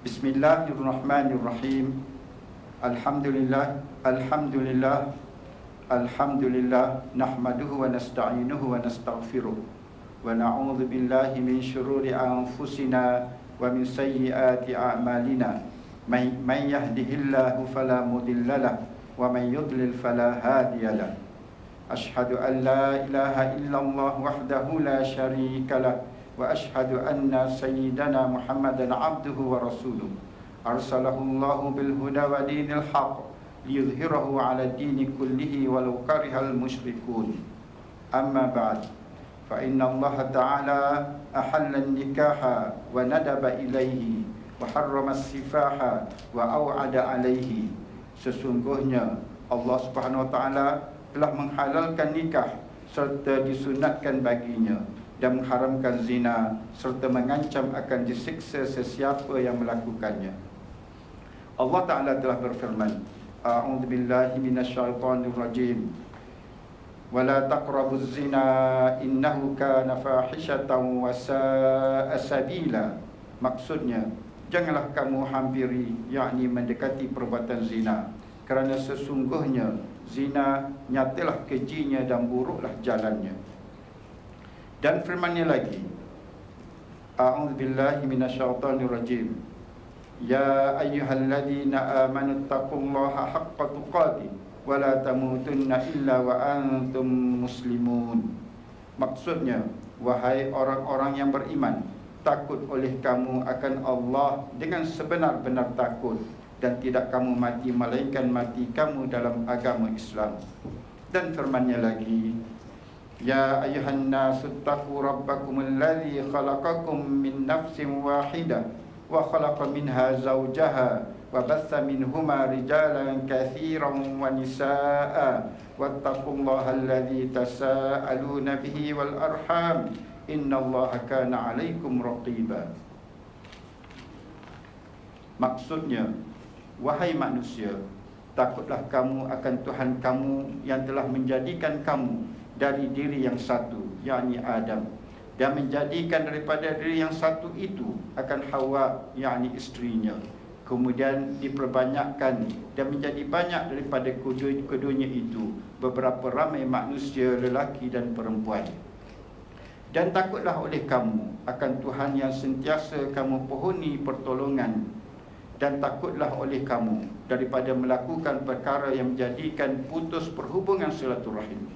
Speaker 4: Bismillahirrahmanirrahim. Alhamdulillah, alhamdulillah, alhamdulillah. Nahmaduhu wa nasta'inuhu wa nastaghfiruh. Wa na'udzu billahi min syururi anfusina wa min sayyiati a'malina. May yahdihillahu fala mudilla lahu wa may yudlil fala hadiya lahu. Asyhadu an la ilaha illallah wahdahu la syarika lahu wa asyhadu anna sayyidana Muhammadan abduhu wa rasuluh. Arsalahu Allahu bil huda wa dinil haqq liyudhhirahu 'ala ad-dini kullihi walau karihal musyrikun. Amma ba'd. Fa inna Allah ta'ala ahalla an-nikaha wa nadaba ilayhi wa harrama as-sifaha wa aw'ada alayhi. Sesungguhnya Allah Subhanahu Wa Taala telah menghalalkan nikah serta disunatkan baginya dan mengharamkan zina serta mengancam akan disiksa sesiapa yang melakukannya. Allah Ta'ala telah berfirman, A'udzu billahi minasyaitonir rajim. Wala taqrabuz zina innahu kana fahishatan wa sa'a sabila. Maksudnya, janganlah kamu hampiri, yakni mendekati perbuatan zina, kerana sesungguhnya zina nyatalah kejinya dan buruklah jalannya. Dan firman-Nya lagi, A'udzu billahi minasyaitonir rajim. Ya ayyuhalladzina amanu taqullaha haqqa tuqatih wa la tamutunna illa wa antum muslimun. Maksudnya, wahai orang-orang yang beriman, takut oleh kamu akan Allah dengan sebenar-benar takut, dan tidak kamu mati melainkan mati kamu dalam agama Islam. Dan firman-Nya lagi, Ya ayuhan nasu taqu rabbakumul ladzi khalaqakum min nafsin wahidah wa khalaqa minha zawjaha wa batha minhuma rijalan katsiran wa nisaa'a wattaqullaha alladzi tasaaluna bihi wal arham innallaha kana 'alaikum raqiba. Maksudnya, wahai manusia, takutlah kamu akan Tuhan kamu yang telah menjadikan kamu dari diri yang satu, yakni Adam, dan menjadikan daripada diri yang satu itu akan Hawa, yakni istrinya. Kemudian diperbanyakkan dan menjadi banyak daripada keduanya itu beberapa ramai manusia, lelaki dan perempuan. Dan takutlah oleh kamu akan Tuhan yang sentiasa kamu pohoni pertolongan, dan takutlah oleh kamu daripada melakukan perkara yang menjadikan putus perhubungan silaturahim.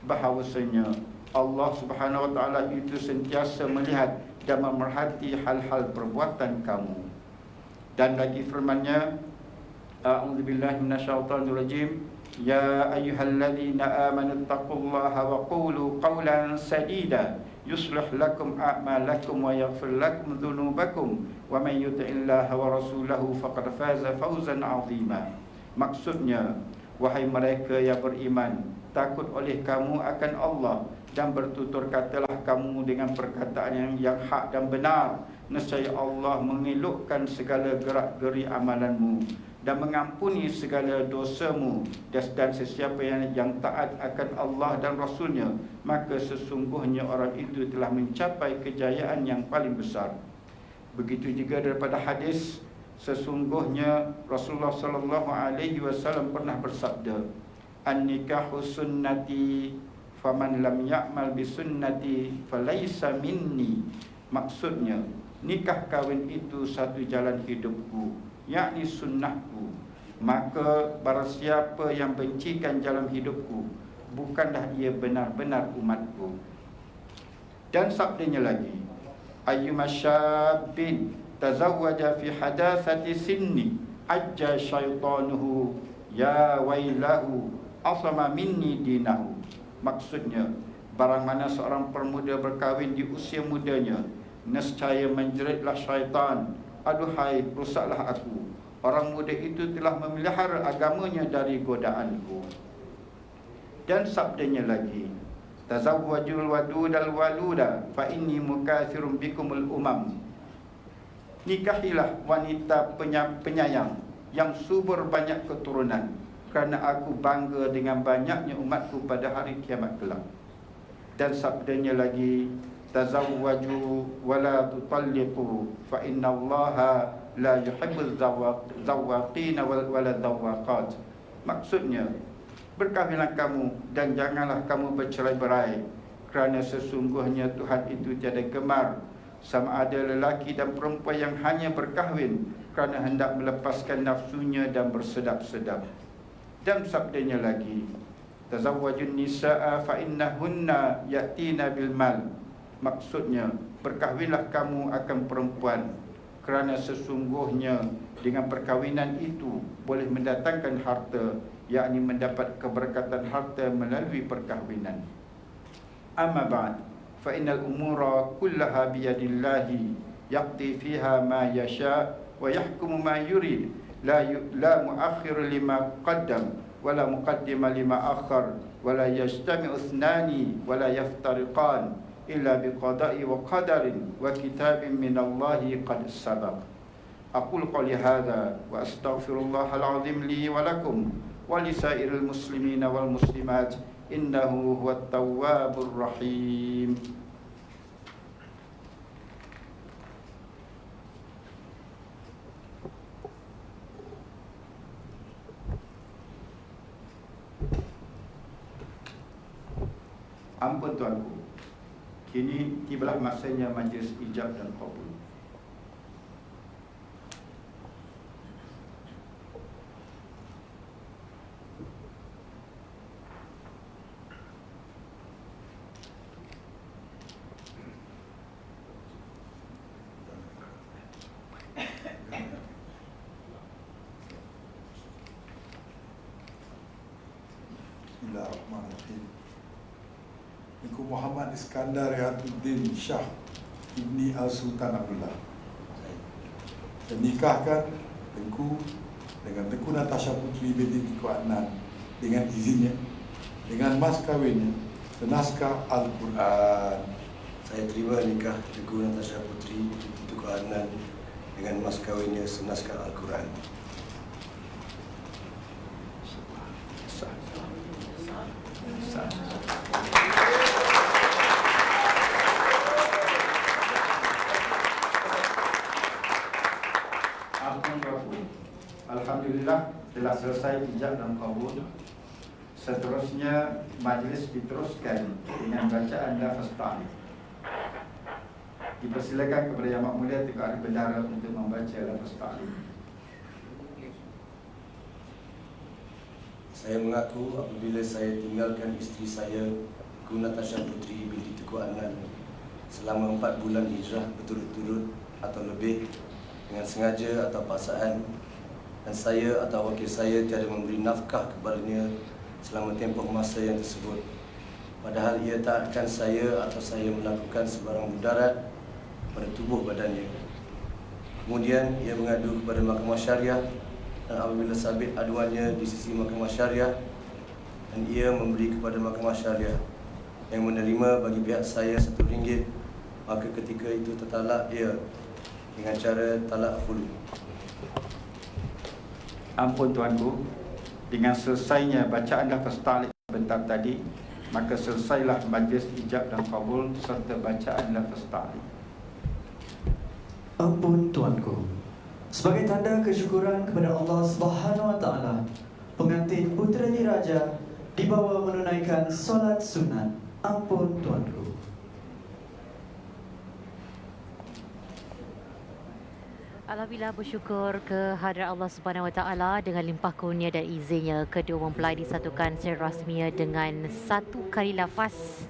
Speaker 4: bahawasanya Allah Subhanahu wa taala itu sentiasa melihat dan memerhati hal-hal perbuatan kamu. Dan lagi firman-Nya, a'udzubillahi minasyaitonirrajim, ya ayyuhalladzina amanu taqullaha wa qulu qawlan sadida yuslih lakum a'malakum wa yaghfir lakum dhunubakum wa may yuti'illaha wa rasulahu faqad faza fawzan 'azima. Maksudnya, wahai mereka yang beriman, takut oleh kamu akan Allah dan bertutur katalah kamu dengan perkataan yang hak dan benar. Nescaya Allah mengelokkan segala gerak-geri amalanmu dan mengampuni segala dosamu. Dan sesiapa yang taat akan Allah dan Rasulnya, maka sesungguhnya orang itu telah mencapai kejayaan yang paling besar. Begitu juga daripada hadis, sesungguhnya Rasulullah sallallahu alaihi wasallam pernah bersabda, an-nikahu sunnati faman lam ya'mal bi sunnati falaysa minni. Maksudnya, nikah kahwin itu satu jalan hidupku, yakni sunnahku. Maka barang siapa yang bencikan jalan hidupku, bukanlah ia benar-benar umatku. Dan sabdanya lagi, ayyuma syabbin tazawwaja fi hadatsati sinni ajja syaitanuhu ya wailahu asama minni dinahu. Maksudnya, barang mana seorang pemuda berkahwin di usia mudanya, nescaya menjeritlah syaitan, aduhai rusaklah aku, orang muda itu telah memelihara agamanya dari godaanku. Dan sabdanya lagi, tazawwajul wadudal waluda fa inni mukatsirun bikumul umam. Nikahilah wanita penyayang yang subur banyak keturunan, kerana aku bangga dengan banyaknya umatku pada hari kiamat kelak. Dan sabdanya lagi, tazawwaju wala tutalliqu fa innallaha la yuhibbuz zawaqin wala zawaqat. Maksudnya, berkahwinlah kamu dan janganlah kamu bercerai-berai, kerana sesungguhnya Tuhan itu tiada gemar sama ada lelaki dan perempuan yang hanya berkahwin kerana hendak melepaskan nafsunya dan bersedap-sedap. Dan sabdanya lagi, tazawwajun nisaa fa innahunna yatina bil mal. Maksudnya, berkahwinlah kamu akan perempuan, kerana sesungguhnya dengan perkahwinan itu boleh mendatangkan harta, yakni mendapat keberkatan harta melalui perkahwinan. Amma ba'd, fa innal umura kullaha biyadillahi yaqdi fiha ma yasha wa yahkumu ma yurid. La muakhir lima qaddam wala muqaddima lima akhar wala yajtami'u ithnani wala yaftariqan illa biqada'i wa qadarin wa kitabin minallahi qad sabaq. Aqulu qawli hadha wa astaghfirullahal azim li wa lakum wa lisairil muslimina wal muslimat innahu huwat tawwabur rahim. Ampun tuanku, kini tibalah masanya majlis ijab dan qabul.
Speaker 5: Bismillahirrahmanirrahim. Aku Muhammad Iskandar Hayatuddin Shah Ibni Al-Sultan Abdullah. Saya nikahkan Tengku dengan Tengku Natasha Putri binti Tengku Adnan dengan izinnya, dengan mas kawinnya senaskah Al-Quran.
Speaker 3: Saya terima nikah Tengku Natasha Putri binti Tengku Adnan dengan mas kawinnya senaskah Al-Quran.
Speaker 4: Alhamdulillah telah selesai ijab dan qabul. Seterusnya majlis diteruskan dengan bacaan lafaz ta'lim. Dipersilakan kepada Yang Mulia Tengku Arif Bendara untuk membaca lafaz ta'lim.
Speaker 3: Saya mengaku apabila saya tinggalkan isteri saya, Ibu Natasha Putri binti Tengku Adnan, selama 4 bulan hijrah berturut-turut atau lebih dengan sengaja atau paksaan, dan saya atau wakil saya tiada memberi nafkah kepadanya selama tempoh masa yang tersebut. Padahal ia taatkan saya atau saya melakukan sebarang mudarat pada tubuh badannya. Kemudian ia mengadu kepada Mahkamah Syariah, dan apabila sabit aduannya di sisi Mahkamah Syariah dan ia memberi kepada Mahkamah Syariah yang menerima bagi pihak saya RM1, maka ketika itu tertalak ia dengan cara talak khulu.
Speaker 4: Ampun tuanku, dengan selesainya bacaan lafaz ta'liq sebentar tadi, maka selesailah majlis ijab dan kabul serta bacaan lafaz ta'liq.
Speaker 2: Ampun tuanku. Sebagai tanda kesyukuran kepada Allah Subhanahu Wa Taala, pengantin putera diraja dibawa menunaikan solat sunat. Ampun tuanku.
Speaker 1: Alhamdulillah, bersyukur kehadrat Allah Subhanahu Wa Taala dengan limpah kurnia dan izinnya kedua mempelai disatukan secara rasmi dengan satu kali lafaz.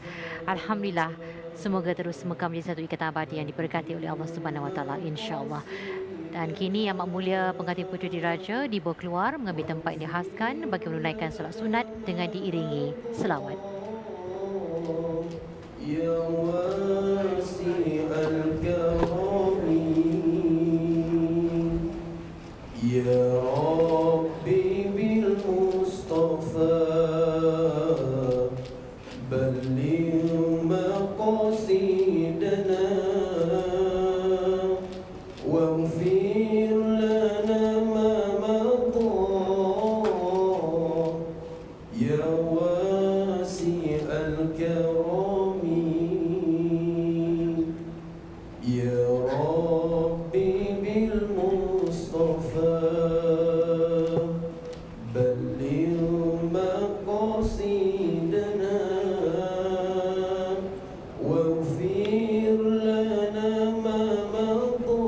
Speaker 1: Alhamdulillah, semoga terus mekam menjadi satu ikatan abadi yang diberkati oleh Allah Subhanahu Wa Taala, insya-Allah. Dan kini Yang Amat Mulia pengantin puteri diraja dibawa keluar mengambil tempat yang dihaskan bagi menunaikan solat sunat dengan diiringi selawat.
Speaker 6: Ya wasi'al karami, ya Rabbi bil Mustafa, balligh maqasidana waghfir lana ma madha, ya wasi'al karami, ya Rabbi bil Mustafa, balligh maqasidana waghfir lana ma madha,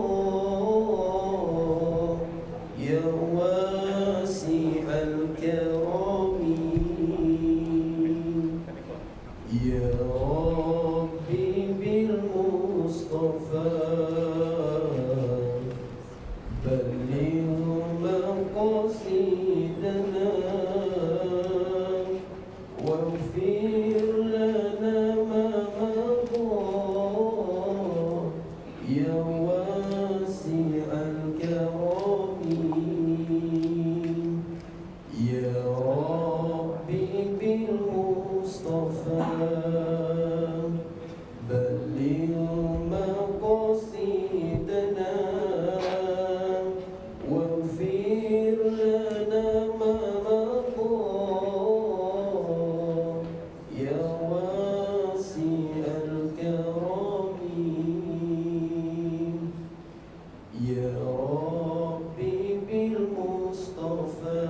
Speaker 6: ya wasi'al karami, ya Rabbi bil Mustafa, balligh maqasidana waghfir lana ma madha, ya wasi'al karami, ya Rabbi bil Mustafa, balligh maqasidana waghfir lana ma madha, ya wasi'al karami, ya Rabbi bil Mustafa,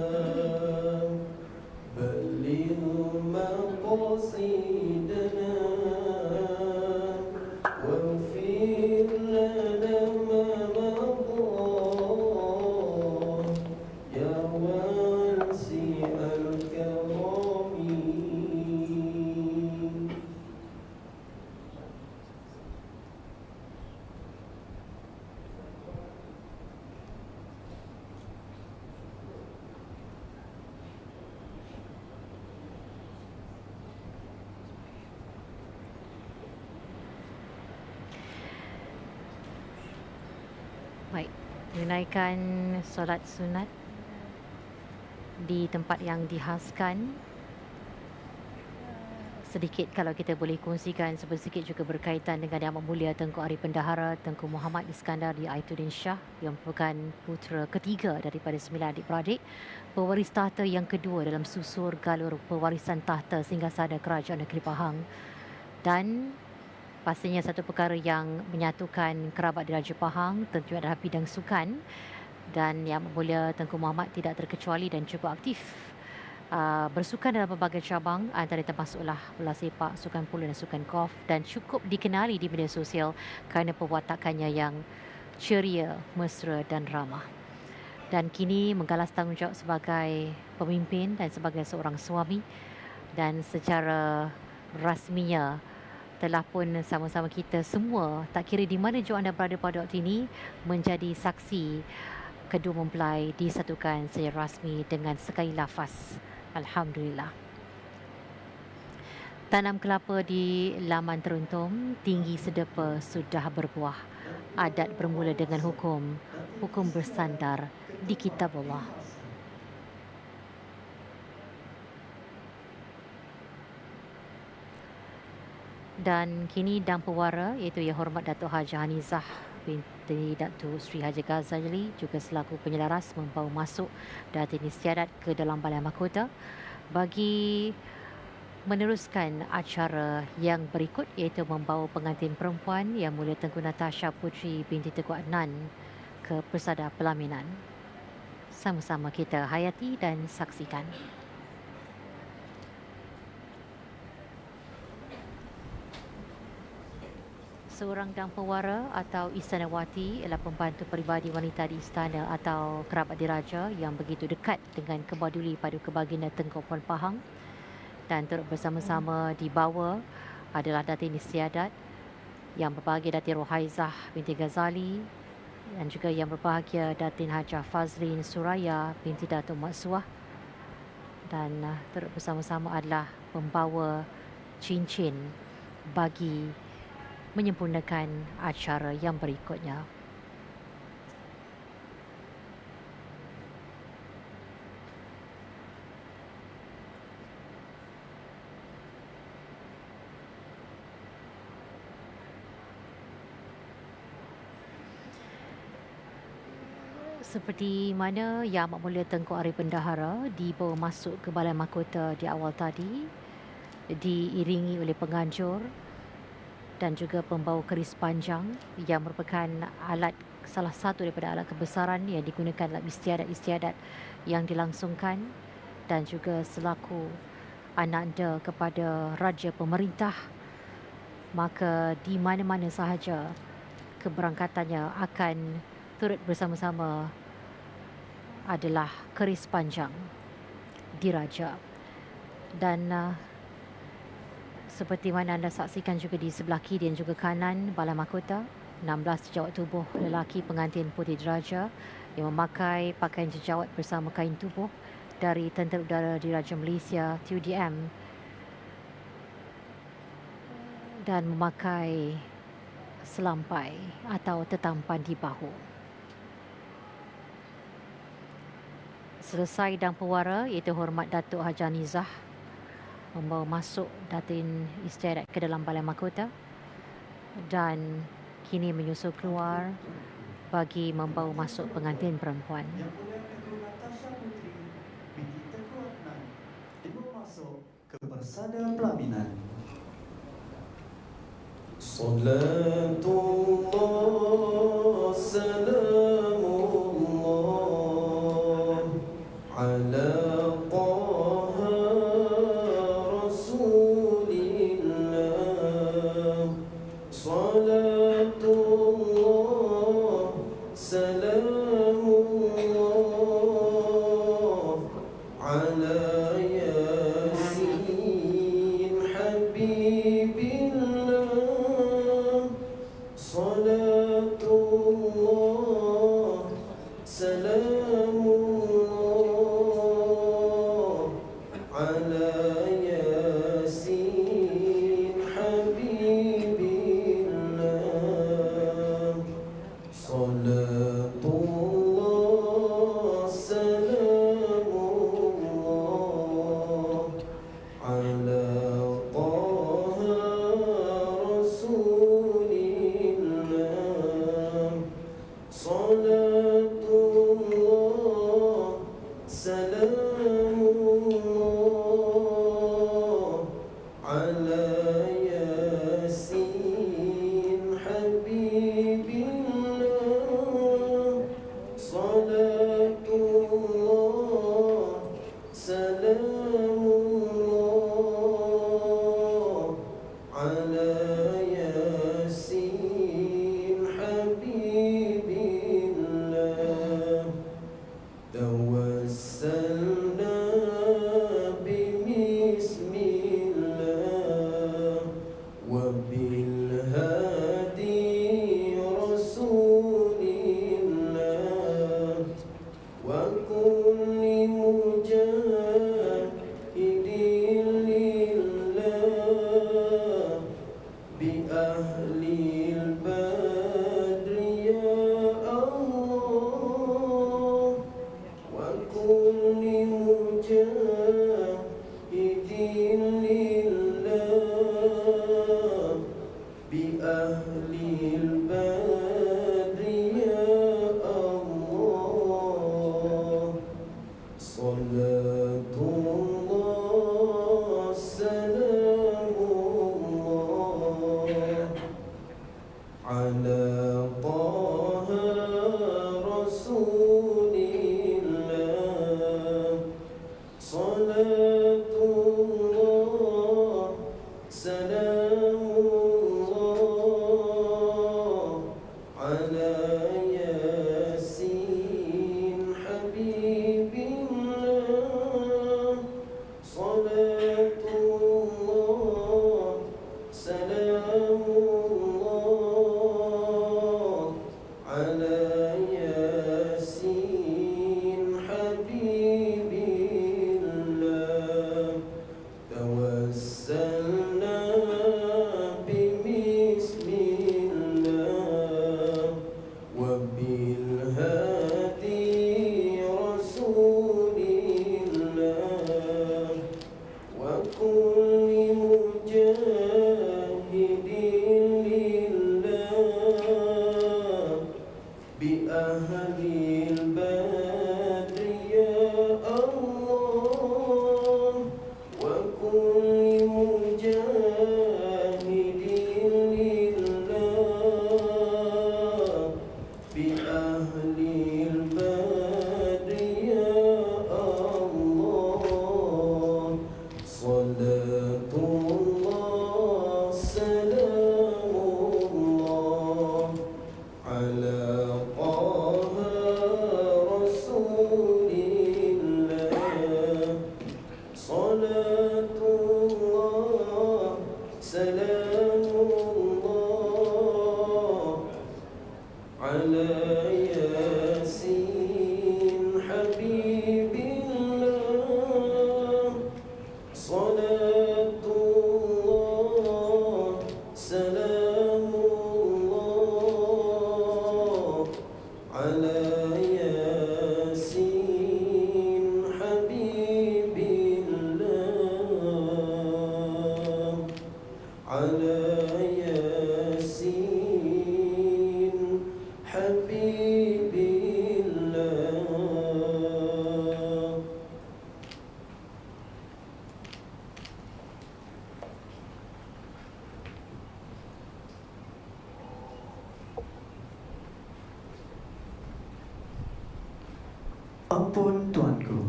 Speaker 6: balligh maqasidana waghfir lana ma madha, ya wasi'al karami.
Speaker 1: Baik, menunaikan solat sunat di tempat yang dihaskan. Sedikit kalau kita boleh kongsikan sedikit juga berkaitan dengan Yang Amat Mulia Tengku Ari Pendahara Tengku Muhammad Iskandar di Aituddin Shah yang merupakan putera ketiga daripada 9 adik-beradik, pewaris tahta yang kedua dalam susur galur pewarisan tahta Singgasana Kerajaan Negeri Pahang, dan pastinya satu perkara yang menyatukan kerabat diraja Pahang tentu adalah bidang sukan, dan Yang Amat Mulia Tengku Muhammad tidak terkecuali dan cukup aktif bersukan dalam pelbagai cabang, antara termasuklah bola sepak, sukan polo dan sukan golf, dan cukup dikenali di media sosial kerana perwatakannya yang ceria, mesra dan ramah. dan kini menggalas tanggungjawab sebagai pemimpin dan sebagai seorang suami, dan secara rasminya telah pun sama-sama kita semua, tak kira di mana jua anda berada pada waktu ini, menjadi saksi kedua mempelai disatukan secara rasmi dengan sekali lafaz Alhamdulillah. Tanam kelapa di laman teruntum, tinggi sedepa sudah berbuah. Adat bermula dengan hukum, hukum bersandar di kitab Allah. Dan kini Dang Pewara iaitu Yang Hormat Datuk Haji Hanizah binti Datuk Sri Haji Ghazali juga selaku penyelaras membawa masuk Datin Istiadat ke dalam Balai Mahkota bagi meneruskan acara yang berikut, iaitu membawa pengantin perempuan Yang Mulia Tengku Natasha Puteri binti Tengku Adnan ke persada pelaminan. Sama-sama kita hayati dan saksikan. Seorang Dang Pewara atau Istanawati ialah pembantu peribadi wanita di istana atau kerabat diraja yang begitu dekat dengan Kebaduli Paduka Baginda Tengku Puan Pahang, dan turut bersama-sama dibawa adalah Datin Istiadat Yang Berbahagia Datin Rohaizah binti Ghazali, dan juga Yang Berbahagia Datin Hajah Fazlin Suraya binti Datuk Mat Suah, dan turut bersama-sama adalah pembawa cincin bagi menyempurnakan acara yang berikutnya. Seperti mana Yang Amat Mulia Tengku Ari Bendahara dibawa masuk ke Balai Mahkota di awal tadi, diiringi oleh penganjur dan juga pembawa keris panjang yang merupakan salah satu daripada alat kebesaran yang digunakan dalam istiadat-istiadat yang dilangsungkan, dan juga selaku ananda kepada Raja Pemerintah, maka di mana-mana sahaja keberangkatannya akan turut bersama-sama adalah keris panjang diraja. Dan seperti mana anda saksikan juga di sebelah kiri dan juga kanan Balai Mahkota, 16 sejawat tubuh lelaki pengantin puteri diraja yang memakai pakaian sejawat bersama kain tubuh dari Tentera Udara Diraja Malaysia TUDM, dan memakai selampai atau tetampan di bahu. Selesai Dang Pewara iaitu Hormat Datuk Haji Hanizah membawa masuk Datin Istiadat ke dalam Balai Mahkota, dan kini menyusul keluar bagi membawa masuk pengantin perempuan.
Speaker 2: Yang Mulia Tengku Natasha Puteri binti Tengku Adnan dibawa masuk ke persada pelaminan.
Speaker 6: Salatullah salamullah ala Taha Rasulillah. Salatullah salamullah ala Yasin Habibillah. Salatullah salamullah ala Yasin Habibillah. Salatullah salamullah ala Taha Rasulillah. على طه رسول الله صلاة الله سلام الله على ياسين حبيب الله صلاة الله سلام الله على ياسين حبيب الله توسلنا ببسم الله وبالهادي رسول الله وكل مجاهد لله بأهل البدر يا الله وكل مجاهد لله بأهل البدر يا الله صلاة الله سلام الله على طه رسول الله صلاة الله سلام الله على ياسين حبيب الله صلاة الله سلام الله على ياسين حبيب الله على ياسين حبيب الله
Speaker 2: Ampun Tuanku,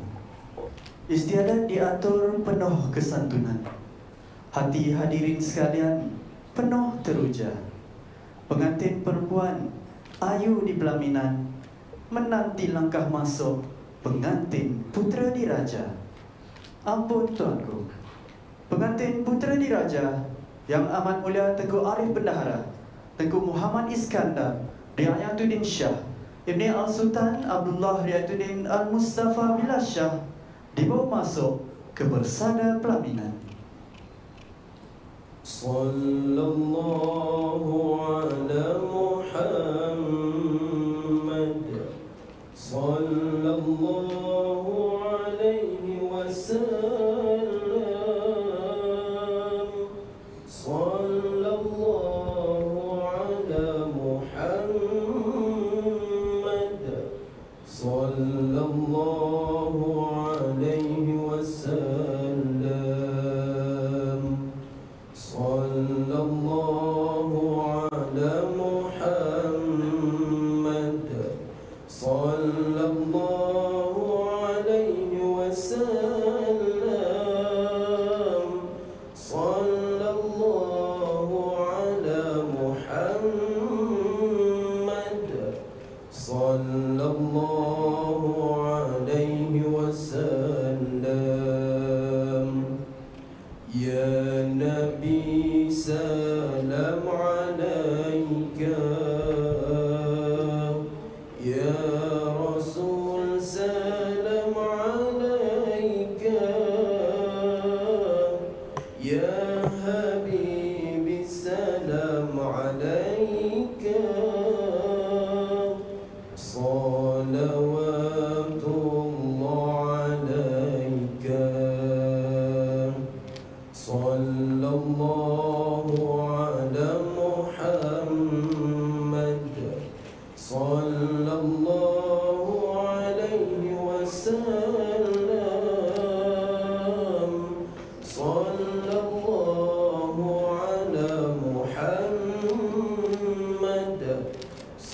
Speaker 2: istiadat diatur penuh kesantunan. Hati hadirin sekalian penuh teruja. Pengantin perempuan ayu di pelaminan menanti langkah masuk pengantin putera diraja. Ampun Tuanku, pengantin putera diraja yang amat mulia Tengku Arif Bendahara, Tengku Muhammad Iskandar Riayatuddin Shah Ibni Al-Sultan Abdullah Riayatuddin Al-Mustafa Billah Shah dibawa masuk ke bersada pelaminan.
Speaker 6: Sallallahu ala Muhammad Sallallahu alaihi wasallam Sallallahu ala Muhammad Sallallahu alaihi wasallam Sallallahu ala Muhammad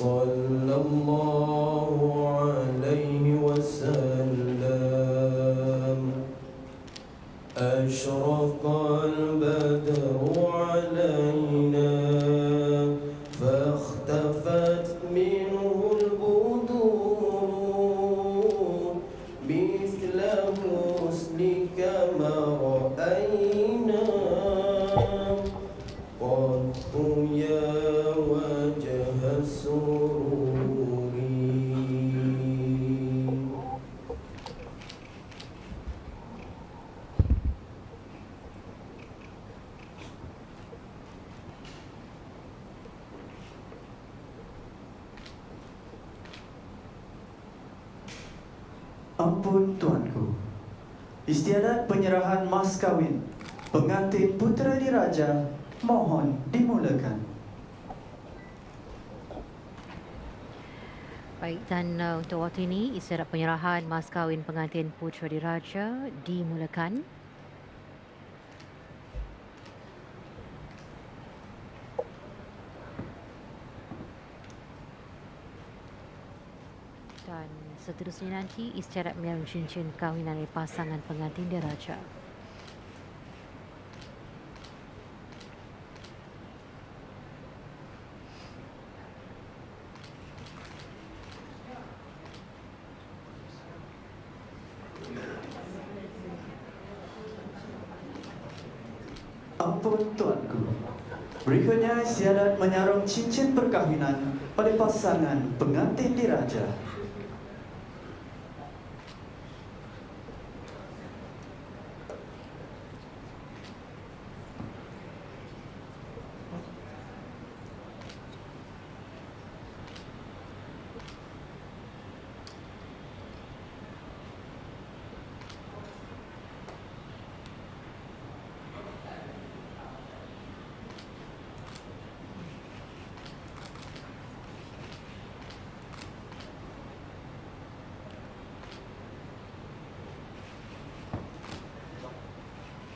Speaker 6: صلى الله عليه وسلم أشرق البدر علينا فاختفت منه البدور مثل حسنك ما رأينا قط يا وجه السرور.
Speaker 2: Ampun Tuanku. Istiadat penyerahan mas kawin pengantin putera diraja mohon dimulakan.
Speaker 1: Baik, dan untuk waktu ini istiadat penyerahan mas kahwin pengantin putera diraja dimulakan. Dan seterusnya nanti istiadat menyarum cincin kahwinan dari pasangan pengantin diraja.
Speaker 2: Ampun Tuanku. Berikutnya istiadat menyarum cincin perkahwinan oleh pasangan pengantin diraja.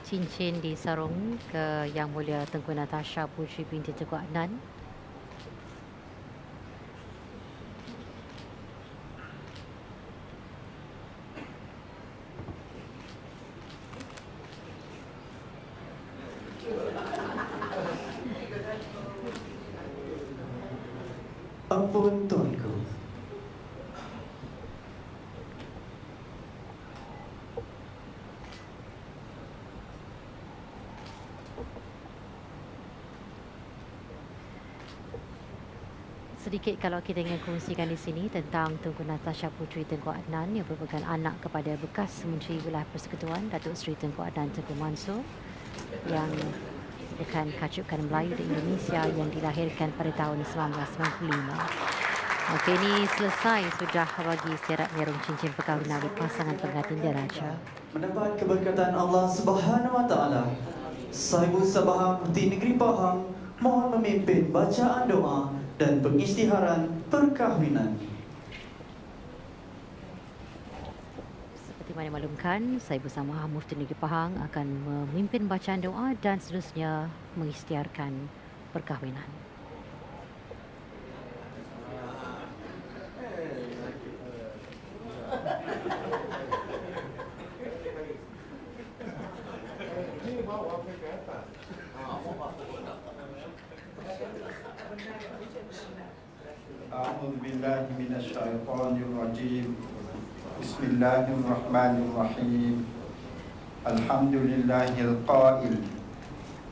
Speaker 1: Cincin disarung ke Yang Mulia Tengku Natasha Puteri binti Tengku Adnan.
Speaker 2: Ampun Tuanku.
Speaker 1: Sedikit kalau kita ingin kongsikan di sini tentang Tengku Natasha Puteri Tengku Adnan yang merupakan anak kepada bekas Menteri Wilayah Persekutuan Datuk Seri Tengku Adnan Tengku Mansur yang merupakan kacukan Melayu di Indonesia yang dilahirkan pada tahun 1995. Okey, ini selesai sudah bagi istiadat menyarum cincin perkahwinan di pasangan pengantin diraja.
Speaker 2: Mendapat keberkatan Allah Subhanahu Wa Taala. Sahibu Sabah Mufti Negeri Pahang mohon memimpin bacaan doa dan pengisytiharan perkahwinan.
Speaker 1: Seperti mana dimaklumkan, saya bersama Mufti Negeri Pahang akan memimpin bacaan doa dan seterusnya mengisytiharkan perkahwinan.
Speaker 4: أعوذ بالله من الشيطان الرجيم بسم الله الرحمن الرحيم الحمد لله القائل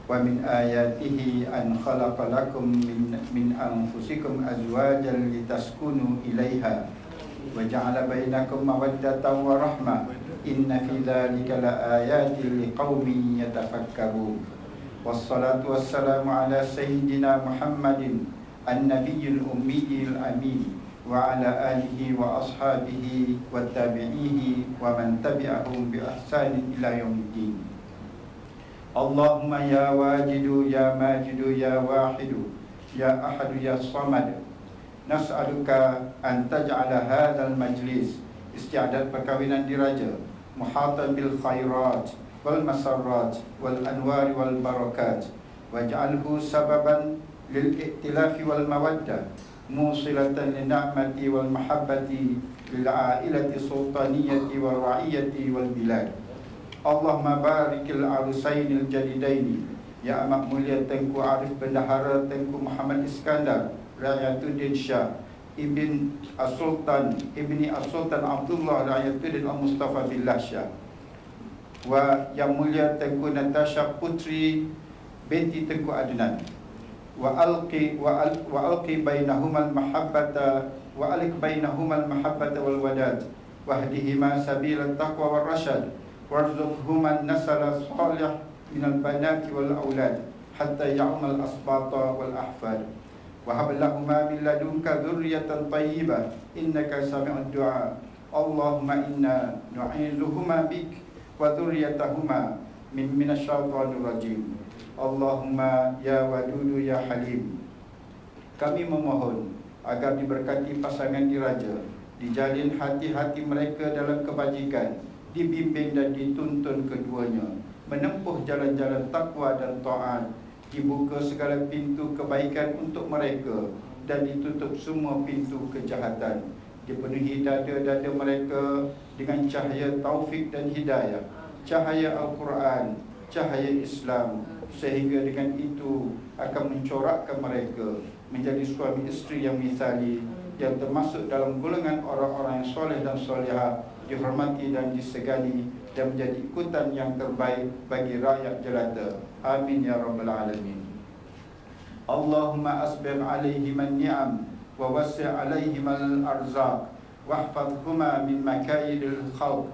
Speaker 4: ومن آياته أن خلق لكم من أنفسكم أزواجا لتسكنوا إليها وجعل بينكم مودة ورحمة إن في ذلك لآيات لقوم يتفكرون والصلاة والسلام على سيدنا محمد النبي الأمي الأمين وعلى آله وأصحابه والتابعين ومن تبعهم بإحسان إلى يوم الدين. اللهم يا واجد يا ماجد يا واحد يا أحد يا الصمد نسألك أن تجعل هذا المجلس استعداد perkawinan diraja محاطا بالخيرات والمسرات والأنوار والبركات واجعله سببا للائتلاف والمودة musilatan lina'mati wal mahabbati lil ailati sultaniyati wal ra'iyati wal bilad. Allahumma barikil arusainil jadidaini, ya amat mulia Tengku Arif Bendahara Tengku Muhammad Iskandar Rayatuddin Shah Ibni As-Sultan Abdullah Rayatuddin Al-Mustafa Billah Shah, wa Yang Mulia Tengku Natasha Putri binti Tengku Adnan, wa alqi bainahumal mahabbata wal wadad, wahdihima sabilat taqwa wal rasyad, warzuqhuma nasala salih minal banati wal aulad hatta ya'mal asbata wal ahfad, wa hab lahumma min ladunka dzurriyyatan thayyibah innaka sami'ud du'a. Allahumma inna nu'izuhuma bik wa dzurriyyatahuma minasyaitonir rajim. Allahumma ya wadudu ya halim, kami memohon agar diberkati pasangan diraja, dijalin hati-hati mereka dalam kebajikan, dibimbing dan dituntun keduanya menempuh jalan-jalan takwa dan taat, dibuka segala pintu kebaikan untuk mereka dan ditutup semua pintu kejahatan, dipenuhi dada-dada mereka dengan cahaya taufik dan hidayah, cahaya Al-Quran, cahaya Islam, sehingga dengan itu akan mencorakkan mereka menjadi suami isteri yang misali, yang termasuk dalam golongan orang-orang yang soleh dan solehah, dihormati dan disegani, dan menjadi ikutan yang terbaik bagi rakyat jelata. Amin ya rabbal alamin. Allahumma asbir alaihim an-ni'am wa wasi' alaihim al-arzaq wahfazhuma min makaidil khalq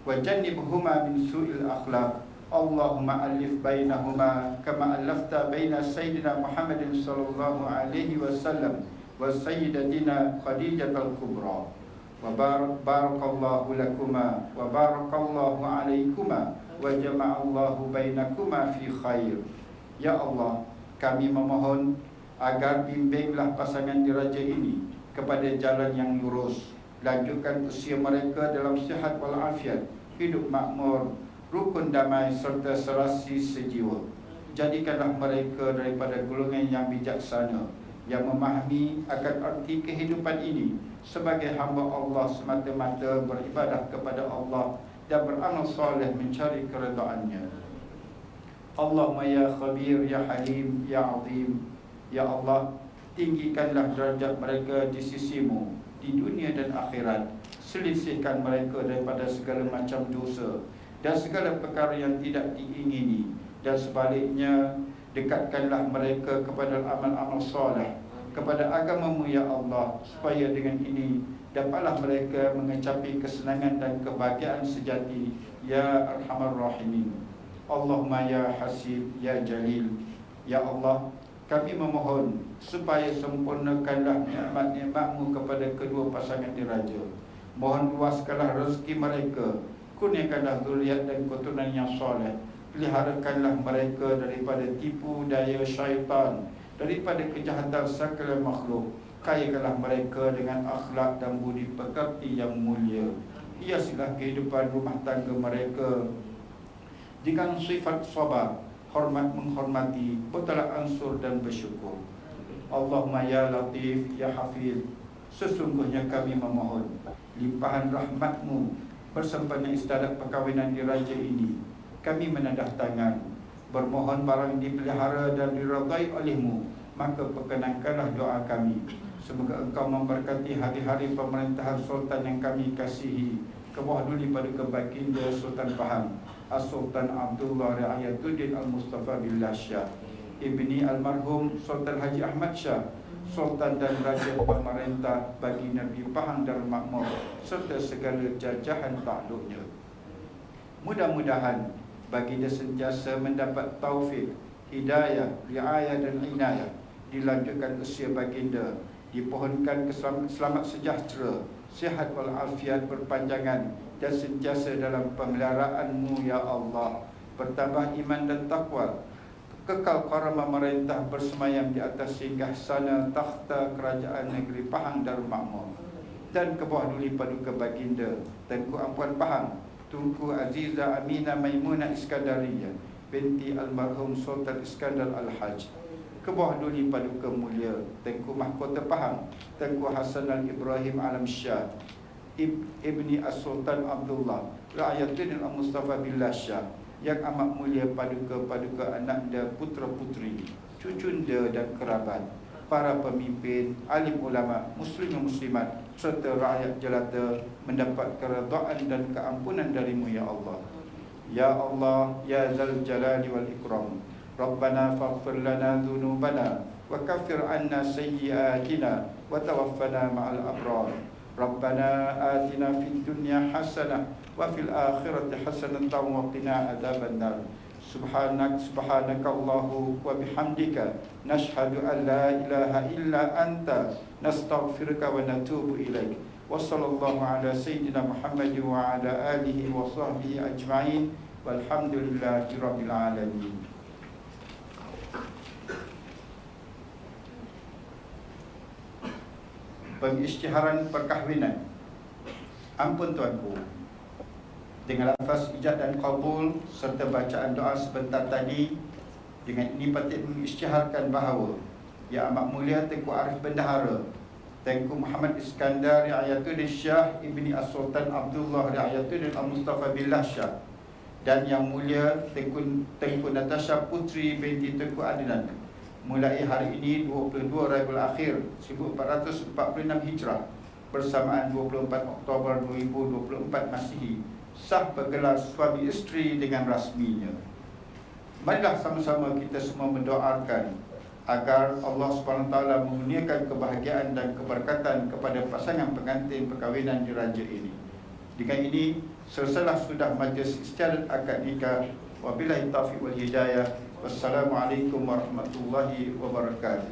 Speaker 4: wa jannibhuma min su'il akhlaq. Allahumma alif bainahuma kama alafta baina sayyidina Muhammadin sallallahu alaihi wasallam wa sayyidatina Khadijatul Kubra. Wa barakallahu lakuma wa barakallahu alaikuma wa jama'allahu bainakuma fi khair. Ya Allah, kami memohon agar bimbinglah pasangan diraja ini kepada jalan yang lurus, lanjutkan usia mereka dalam sihat wal afiat, hidup makmur, rukun damai serta serasi sejiwa. Jadikanlah mereka daripada golongan yang bijaksana, yang memahami akan arti kehidupan ini sebagai hamba Allah semata-mata beribadah kepada Allah dan beramal soleh mencari keredaannya. Allahumma ya khabir ya halim ya azim. Ya Allah, tinggikanlah derajat mereka di sisimu di dunia dan akhirat. Selisihkan mereka daripada segala macam dosa dan segala perkara yang tidak diingini, dan sebaliknya dekatkanlah mereka kepada amal-amal soleh, kepada agamamu ya Allah, supaya dengan ini dapatlah mereka mengecapi kesenangan dan kebahagiaan sejati ya Arhamar Rahimin. Allahumma ya Hasib ya Jalil. Ya Allah, kami memohon supaya sempurnakanlah nikmat-nikmat-Mu kepada kedua pasangan diraja. Mohon luaskanlah rezeki mereka, kurniakanlah zuriat dan keturunan yang soleh, peliharakanlah mereka daripada tipu daya syaitan, daripada kejahatan segala makhluk. Kayakanlah mereka dengan akhlak dan budi pekerti yang mulia. Hiasilah kehidupan rumah tangga mereka dengan sifat sabar, hormat menghormati, bertolak ansur dan bersyukur. Allahumma ya Latif ya Hafiz, sesungguhnya kami memohon limpahan rahmat-Mu bersempena istiadat perkahwinan diraja ini. Kami menadah tangan, bermohon barang dipelihara dan diridai oleh-Mu, maka perkenankanlah doa kami. Semoga Engkau memberkati hari-hari pemerintahan Sultan yang kami kasihi, kebawah duli pada kebaginda Sultan Pahang As-Sultan Abdullah Rayatuddin Al-Mustafa Billah Shah Ibni Almarhum Sultan Haji Ahmad Shah, Sultan dan Raja pemerintah bagi Nabi Pahang Darul Makmur serta segala jajahan takluknya. Mudah-mudahan baginda sentiasa mendapat taufik, hidayah, riayah dan inayah. Dilanjutkan usia baginda, dipohonkan selamat sejahtera, sihat walafiat berpanjangan dan sentiasa dalam pemeliharaan-Mu ya Allah. Bertambah iman dan takwa, kekal karamah merintah bersemayam di atas singgah sana takhta kerajaan negeri Pahang Darul Makmur, dan ke bawah duli paduka baginda Tengku Ampuan Pahang Tunku Aziza Aminah Maimunah Iskandariyah binti Almarhum Sultan Iskandar Al-Haj. ke bawah duli paduka mulia Tengku Mahkota Pahang Tengku Hasan Al-Ibrahim Alam Shah Ibni As-Sultan Abdullah Ra'ayatuddin Al-Mustafa Billah Shah, yang amat mulia paduka ananda putra-putri, cucunda dan kerabat, para pemimpin, alim ulama, muslim dan muslimat serta rakyat jelata mendapat keredaan dan keampunan darimu ya Allah. Ya Allah, ya Zal Jalali wal Ikram. Rabbana faghfir lana dhunubana wa kaffir anna sayyi'atina wa tawaffana ma'al abrar. Rabbana atina fid dunya hasanah wa fil akhirati hasanatan wa qina adzabannar. Subhanakallahu wa bihamdika nashhadu an la ilaha illa anta nastaghfiruka wa natubu ilaik. Wa sallallahu ala sayyidina Muhammad wa ala alihi wa sahbihi ajma'in. Walhamdulillahi rabbil alamin. Pengisytiharan perkahwinan. Ampun tuanku, dengan lafaz ijab dan qabul serta bacaan doa sebentar tadi, dengan ini patut mengisytiharkan bahawa Yang Amat Mulia Tengku Arif Bendahara Tengku Muhammad Iskandar Ri'ayatuddin Shah Ibni As-Sultan Abdullah Ri'ayatuddin Al-Mustafa Billah Shah dan Yang Mulia Tengku Natasha Putri binti Tengku Adnan mulai hari ini 22 Rabiul Akhir 1446 Hijrah bersamaan 24 Oktober 2024 Masihi sah bergelar suami isteri dengan rasminya. Marilah sama-sama kita semua mendoakan agar Allah SWT mengurniakan kebahagiaan dan keberkatan kepada pasangan pengantin perkahwinan di raja ini. Dengan ini selesailah sudah majlis istiadat akad nikah. Wabillahi taufiq wal hidayah. Wassalamualaikum warahmatullahi wabarakatuh.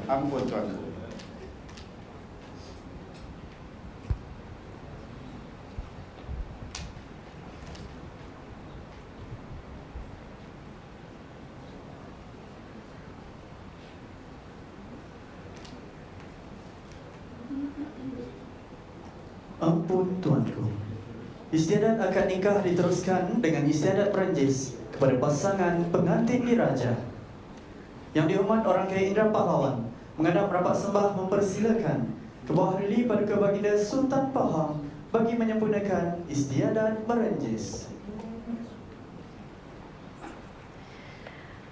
Speaker 4: Ampun tuan.
Speaker 2: Ampun tuanku. Istiadat akad nikah diteruskan dengan istiadat Perancis kepada pasangan pengantin diraja. Yang dihormat Orang Kaya Indra Pahlawan menghadap rapat sembah mempersilakan ke bawah duli Paduka Baginda Sultan Pahang bagi menyempurnakan istiadat Perancis.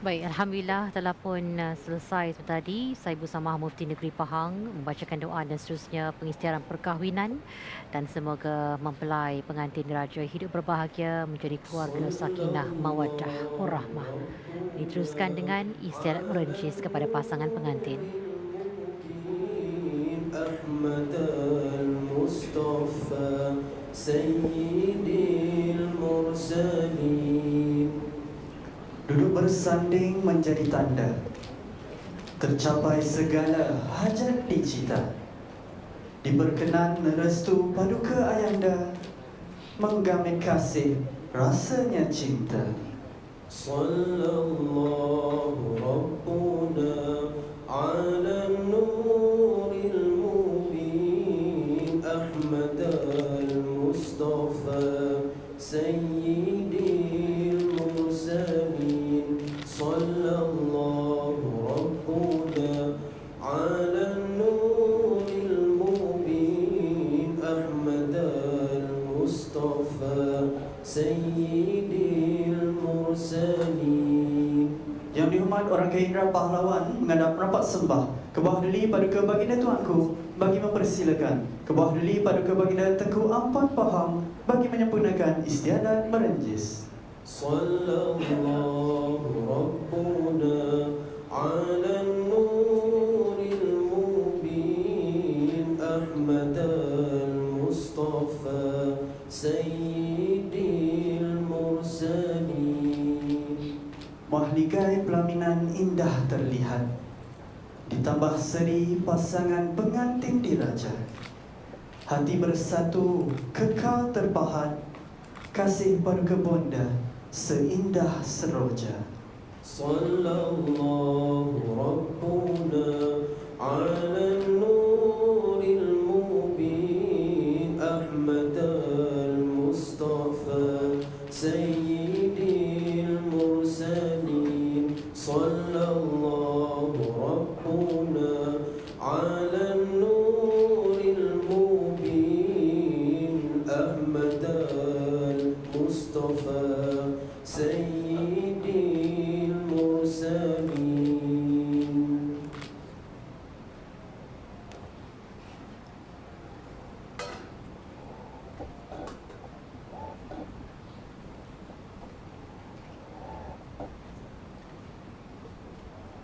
Speaker 1: Baik, Alhamdulillah telah pun selesai itu tadi. Saya bersama Mufti Negeri Pahang membacakan doa dan seterusnya pengisytiharan perkahwinan dan semoga mempelai pengantin diraja hidup berbahagia menjadi keluarga sakinah mawaddah warahmah. Diteruskan dengan istiadat Perancis kepada pasangan pengantin.
Speaker 6: Ahmad al-Mustafa Sayyidil Mursalin.
Speaker 2: Duduk bersanding menjadi tanda tercapai segala hajat dicita. Diberkenan restu paduka ayanda menggamit kasih rasanya cinta.
Speaker 6: Sallallahu Rabbuna ala nuril mubin Ahmad al-Mustafa Sayyidil Mursalin. Sallallahu Rabbuna ala nuril mubin Ahmad al-Mustafa Sayyidil Mursalin.
Speaker 2: Yang dihormat Orang Kaya Indra Pahlawan menghadap rapat sembah ke bawah duli Paduka Baginda Tuanku bagi mempersilakan ke bawah duli Paduka Baginda Tengku Ampat Pahang bagi menyempurnakan istiadat Perancis.
Speaker 6: Sallallahu Rabbuna ala nuril mubin Ahmad al-Mustafa Sayyidil Mursalin.
Speaker 2: Mahligai pelaminan indah terlihat, ditambah seri pasangan pengantin diraja. Hati bersatu kekal terpahat, kasih paduka bonda seindah seroja.
Speaker 6: Sallallahu Rabbuna ala nuril mubin Ahmad al-Mustafa Sayyidil Mursalin. Sallallahu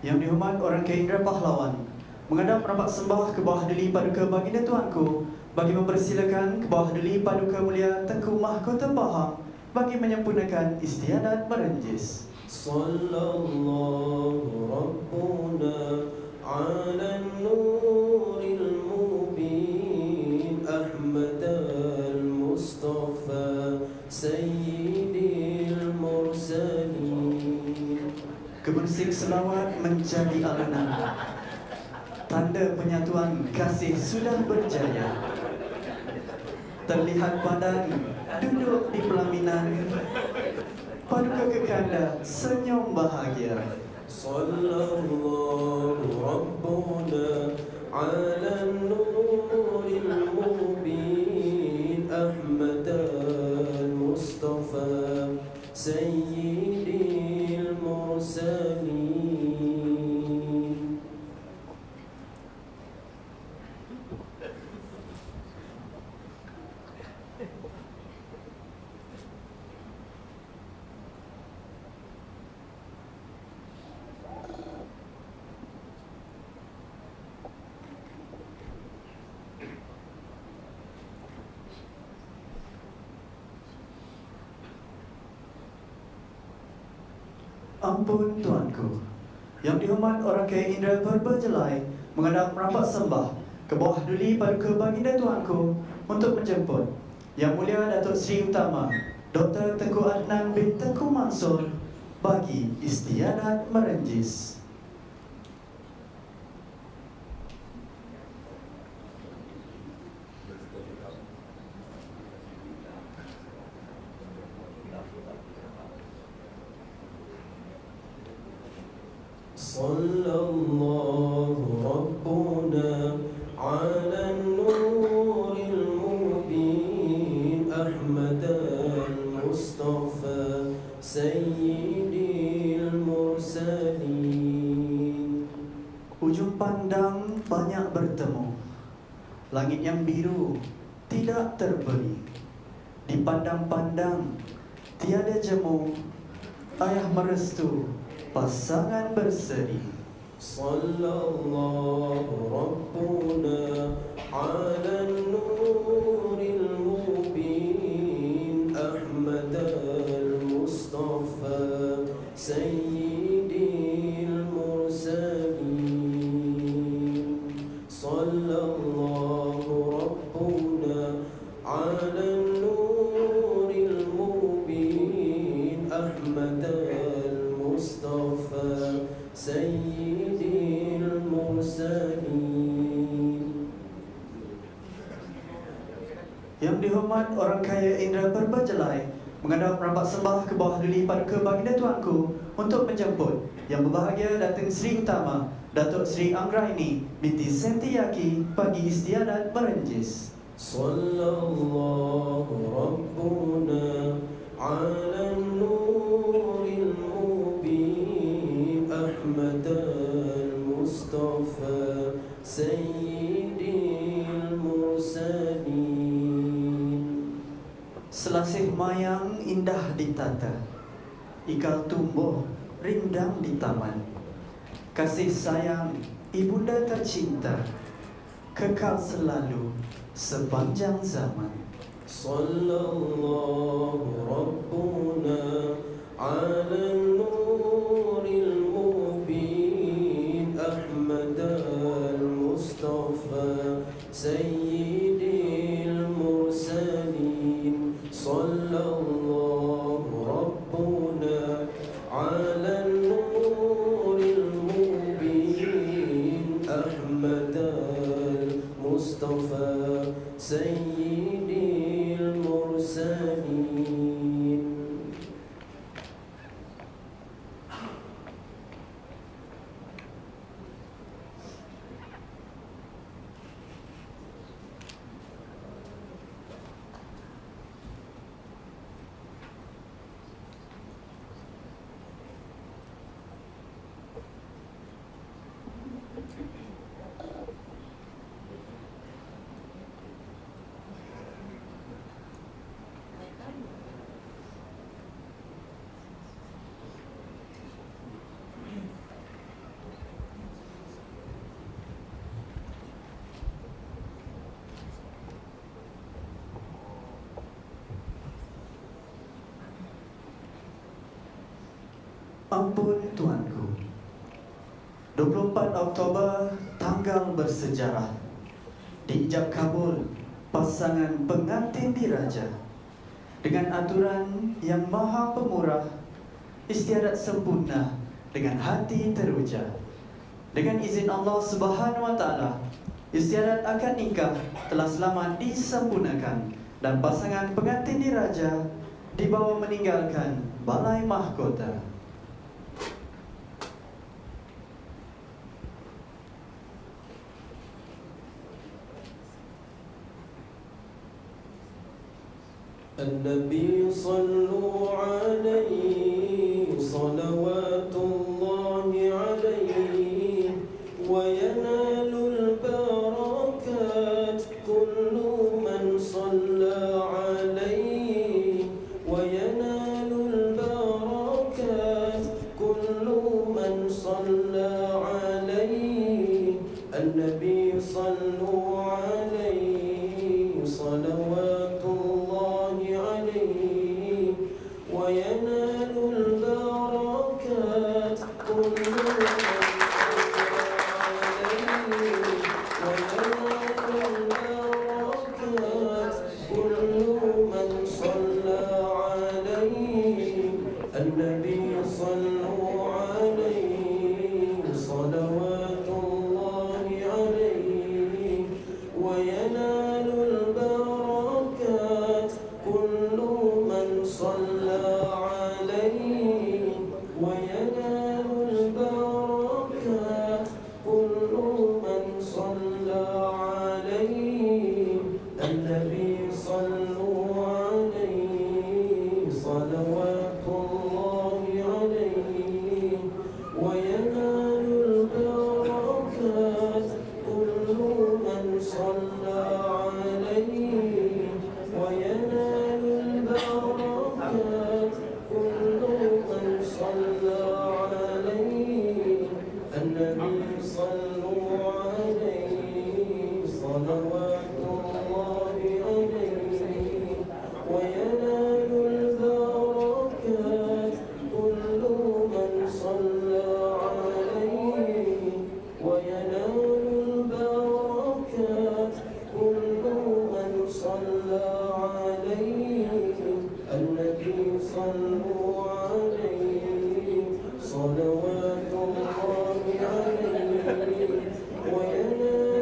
Speaker 2: Yang dihormat orang kaya Indra Pahlawan, menghadap rampak sembah ke bawah duli Paduka Baginda Tuanku bagi mempersilakan ke bawah duli Paduka Mulia Tengku Mahkota Pahang bagi menyempurnakan istiadat merenjis.
Speaker 6: Sallallahu Rabbuna ala nuril mubin Ahmad al-Mustafa Sayyidil Mursalin.
Speaker 2: Kebersih selawat menjadi alunan, tanda penyatuan kasih sudah berjaya. Terlihat padan duduk di pelaminan, Paduka Kekanda senyum bahagia.
Speaker 6: Sallallahu Rabbuna ala nuril mubin Ahmad al-Mustafa Sayyidil Mursalin.
Speaker 2: Ampun Tuanku. Yang dihormat orang kaya Indra berberjelai menghadap rampak sembah ke bawah duli Paduka Baginda Tuanku untuk menjemput Yang Mulia Datuk Seri Utama Dr. Tengku Adnan bin Tengku Mansur bagi istiadat merenjis.
Speaker 6: Sallallahu Rabbuna ala nuril mubin Ahmad al-Mustafa Sayyidil Mursalin.
Speaker 2: Ujung pandang banyak bertemu, langit yang biru tidak terberi. Dipandang-pandang tiada jemu, ayah merestu pasangan berseri.
Speaker 6: Sallallahu Rabbuna ala nuril mubin Ahmad al-Mustafa Sayyidil Mursalin. Sallallahu Rabbuna ala nuril mubin Ahmad al-Mustafa Sayyidil Mursalin.
Speaker 2: Yang dihormat orang kaya Indra berberjelai menghadap rampak sembah ke bawah duli Paduka Baginda Tuanku untuk menjemput Yang Berbahagia Datuk Seri Utama Datuk Seri Anggraini binti Sentiyaki bagi istiadat merenjis.
Speaker 6: Sallallahu Rabbuna ala nuril mubin Ahmad al-Mustafa Sayyidil Mursalin.
Speaker 2: Selasih mayang indah ditata, ikal tumbuh rindang di taman. Kasih sayang ibunda tercinta kekal selalu sepanjang zaman.
Speaker 6: Sallallahu Rabbuna ala nuril mubin Ahmad al-Mustafa Sayyidil Mursalin. Sallallahu Rabbuna ala nuril mubin Ahmad al-Mustafa Sayyidil Mursalin.
Speaker 2: Ampun Tuanku. 24 Oktober, tanggal bersejarah. Diijab kabul pasangan pengantin diraja. Dengan aturan yang maha pemurah, istiadat sempurna dengan hati teruja. Dengan izin Allah Subhanahu wa taala, istiadat akad nikah telah selamat disempurnakan dan pasangan pengantin diraja dibawa meninggalkan balai mahkota.
Speaker 6: النبي صلوا عليه صلوات الله عليه وينال البركات كل من صلى عليه وينال البركات كل من صلى عليه النبي صلوا عليه صلوات الله عليه وينال البركات كل من صلى عليه النبي صلوا عليه صلوات الله عليه وينال البركات كل من صلى عليه وينال البركات كل من صلى عليه النبي صلوا عليه صلوات الله عليه وينال البركات كل من صلى عليه وينال البركات كل من صلى عليه النبي صلوا عليه صلوات الله عليه وينال البركات كل من صلى عليه وينال البركات كل من صلى عليه النبي صلوا عليه صلوات الله عليه وينال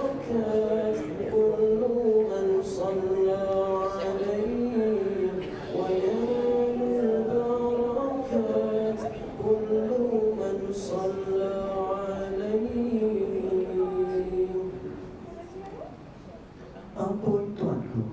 Speaker 6: البركات كل من صلى عليه وينال البركات كل من صلى عليه.
Speaker 2: Ampun Tuanku.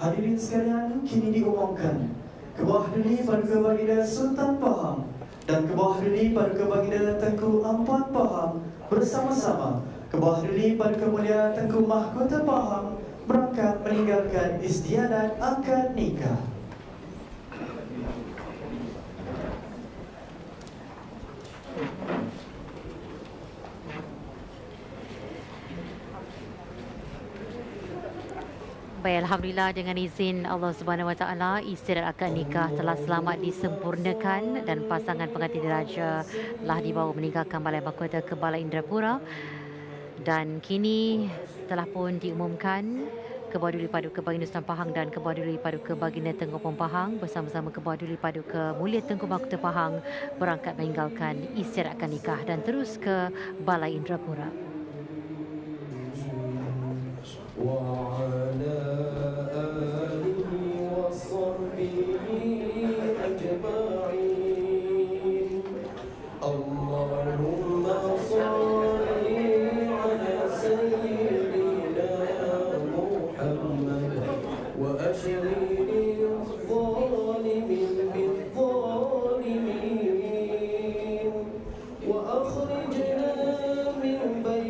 Speaker 2: Hadirin sekalian, kini diumumkan Kebuah Duli Paduka Baginda Sultan Pahang dan Kebuah Duli Paduka Baginda Tengku Ampuan Pahang bersama-sama Kebuah Duli Paduka Mulia Tengku Mahkota Pahang berangkat meninggalkan istiadat akad nikah.
Speaker 1: Baik, alhamdulillah dengan izin Allah Subhanahu Wa Taala, istiadat akad nikah telah selamat disempurnakan dan pasangan pengantin diraja telah dibawa meninggalkan balai mahkota ke Balai Indrapura. Dan kini telah pun diumumkan Kebuah Duli Paduka Baginda Sultan Pahang dan Kebuah Duli Paduka Baginda Tengku Ampuan Pahang bersama-sama Kebuah Duli Paduka Mulia Tengku Mahkota Pahang berangkat meninggalkan istiadat akad nikah dan terus ke Balai Indrapura.
Speaker 6: وعلى آله وصحبه أجمعين اللهم صل على سيدنا محمد وأشرد الظالمين بالظالمين وأخرجنا من بين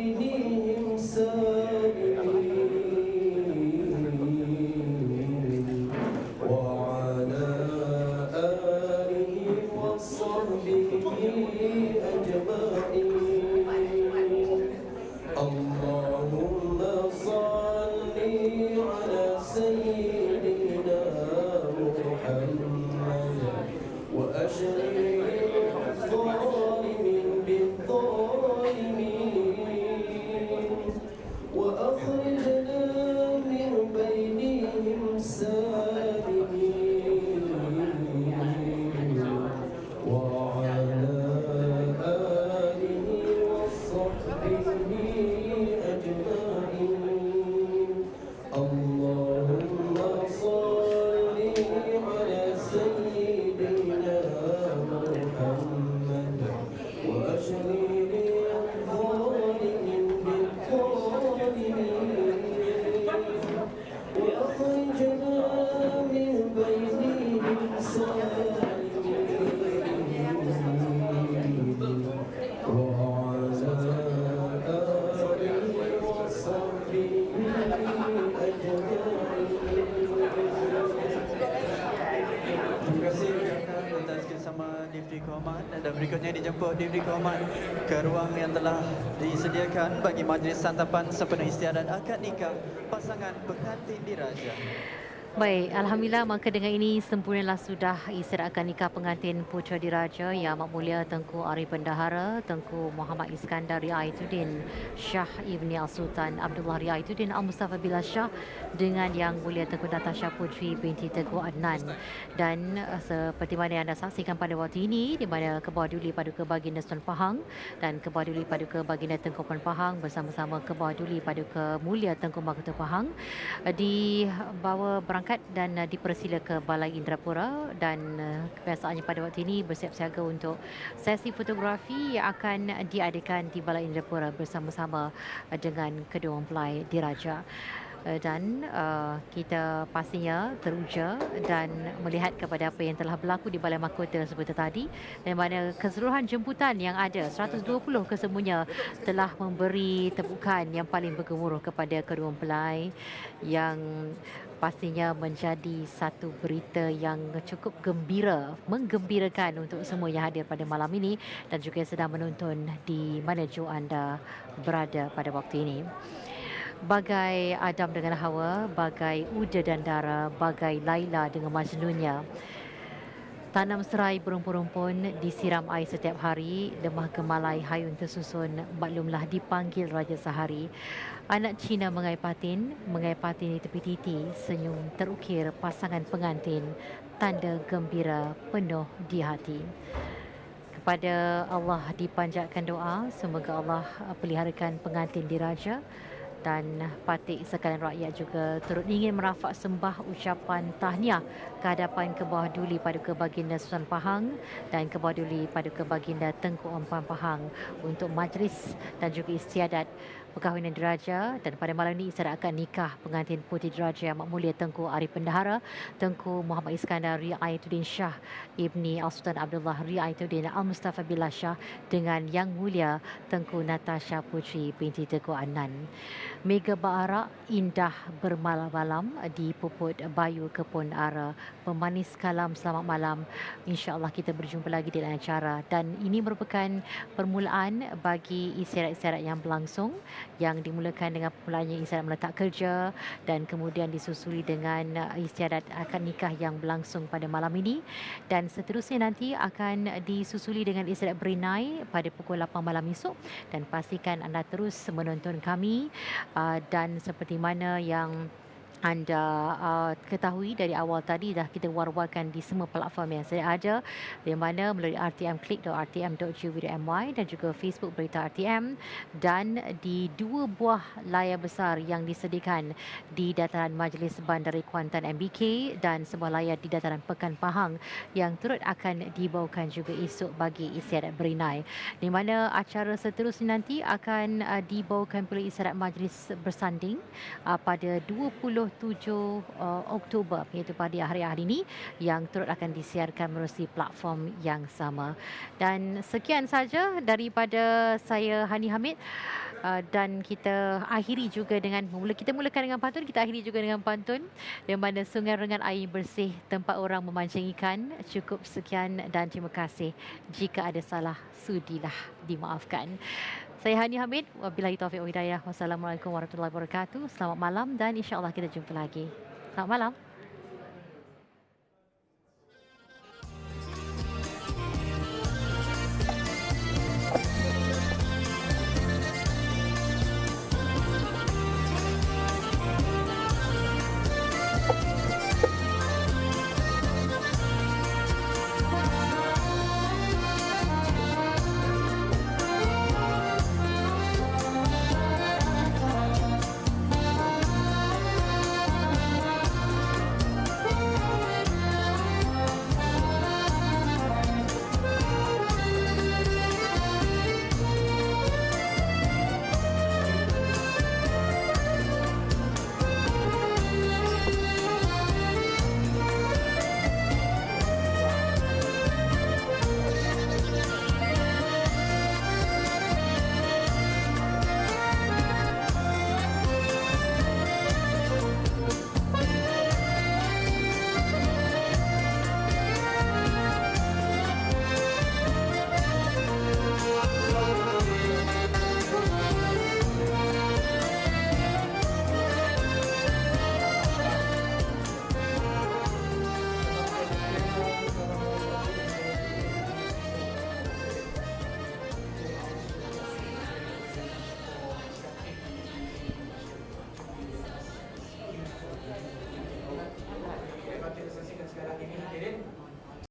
Speaker 2: Berikutnya dijemput diberi hormat ke ruang yang telah disediakan bagi majlis santapan sempena istiadat akad nikah pasangan pengantin diraja.
Speaker 1: Baik, Alhamdulillah maka dengan ini sempurnalah sudah istiadat akad nikah pengantin Putra Diraja Yang Amat Mulia Tengku Arif Bendahara, Tengku Muhammad Iskandar Riayatuddin Shah Ibni Al-Sultan Abdullah Riayatuddin Al-Mustafa Billah Shah dengan Yang Mulia Tengku Natasha Putri binti Tengku Adnan. Dan seperti mana yang anda saksikan pada waktu ini, di mana Kebawah Duli Paduka Baginda Sultan Pahang dan Kebawah Duli Paduka Baginda Tengku Puan Pahang bersama-sama Kebawah Duli Paduka Mulia Tengku Mahkota Pahang dibawa berangkat dan dipersila ke Balai Indrapura, dan kebiasaannya pada waktu ini bersiap siaga untuk sesi fotografi yang akan diadakan di Balai Indrapura bersama-sama dengan kedua mempelai diraja. Dan kita pastinya teruja dan melihat kepada apa yang telah berlaku di Balai Mahkota seperti tadi, di mana keseluruhan jemputan yang ada 120 kesemuanya telah memberi tepukan yang paling bergemuruh kepada kedua mempelai, yang pastinya menjadi satu berita yang cukup gembira, menggembirakan untuk semua yang hadir pada malam ini dan juga sedang menonton di mana jua anda berada pada waktu ini. Bagai Adam dengan Hawa, bagai Uda dan Dara, bagai Laila dengan Majnunnya. Tanam serai berumpun-rumpun, disiram air setiap hari, lemah gemalai hayun tersusun, maklumlah dipanggil Raja Sehari. Anak Cina mengai patin di tepi titi, senyum terukir pasangan pengantin, tanda gembira penuh di hati. Kepada Allah dipanjatkan doa, semoga Allah peliharakan pengantin diraja, dan patik sekalian rakyat juga turut ingin merafak sembah ucapan tahniah ke hadapan Kebawah Duli Paduka Baginda Sultan Pahang dan Kebawah Duli Paduka Baginda Tengku Empan Pahang untuk majlis dan juga istiadat perkahwinan diraja. Dan pada malam ini istiadat akad nikah pengantin Puteri Diraja Yang Amat Mulia Tengku Arif Bendahara, Tengku Muhammad Iskandar Riayatuddin Shah Ibni Al-Sultan Abdullah Riayatuddin Al-Mustafa Billah Shah dengan Yang Mulia Tengku Natasha Putri binti Tengku Adnan. Mega Baarak indah bermalam-malam di Puput Bayu Kepun Ara. Pemanis kalam selamat malam. InsyaAllah kita berjumpa lagi di dalam acara, dan ini merupakan permulaan bagi istiadat-istiadat yang berlangsung, yang dimulakan dengan permulaannya istiadat meletak kerja dan kemudian disusuli dengan istiadat akad nikah yang berlangsung pada malam ini, dan seterusnya nanti akan disusuli dengan istiadat berinai pada pukul 8 malam esok. Dan pastikan anda terus menonton kami, dan seperti mana yang anda ketahui dari awal tadi, dah kita war-warkan di semua platform yang saya ada, di mana melalui rtmklik.rtm.go.my dan juga Facebook Berita RTM, dan di dua buah layar besar yang disediakan di dataran Majlis Bandar Kuantan MBK dan sebuah layar di dataran Pekan Pahang yang turut akan dibawakan juga esok bagi istiadat berinai, di mana acara seterusnya nanti akan dibawakan pula istiadat majlis bersanding pada 27 Oktober, iaitu pada hari-hari ini, yang turut akan disiarkan melalui platform yang sama. Dan sekian saja daripada saya, Hani Hamid, dan kita akhiri juga dengan kita mulakan dengan pantun, kita akhiri juga dengan pantun, di mana sungai rengan air bersih, tempat orang memancing ikan. Cukup sekian dan terima kasih. Jika ada salah, sudilah dimaafkan. Saya Hani Hamid, wabillahi taufiq wa hidayah. Wassalamualaikum warahmatullahi wabarakatuh. Selamat malam dan insya-Allah kita jumpa lagi. Selamat malam.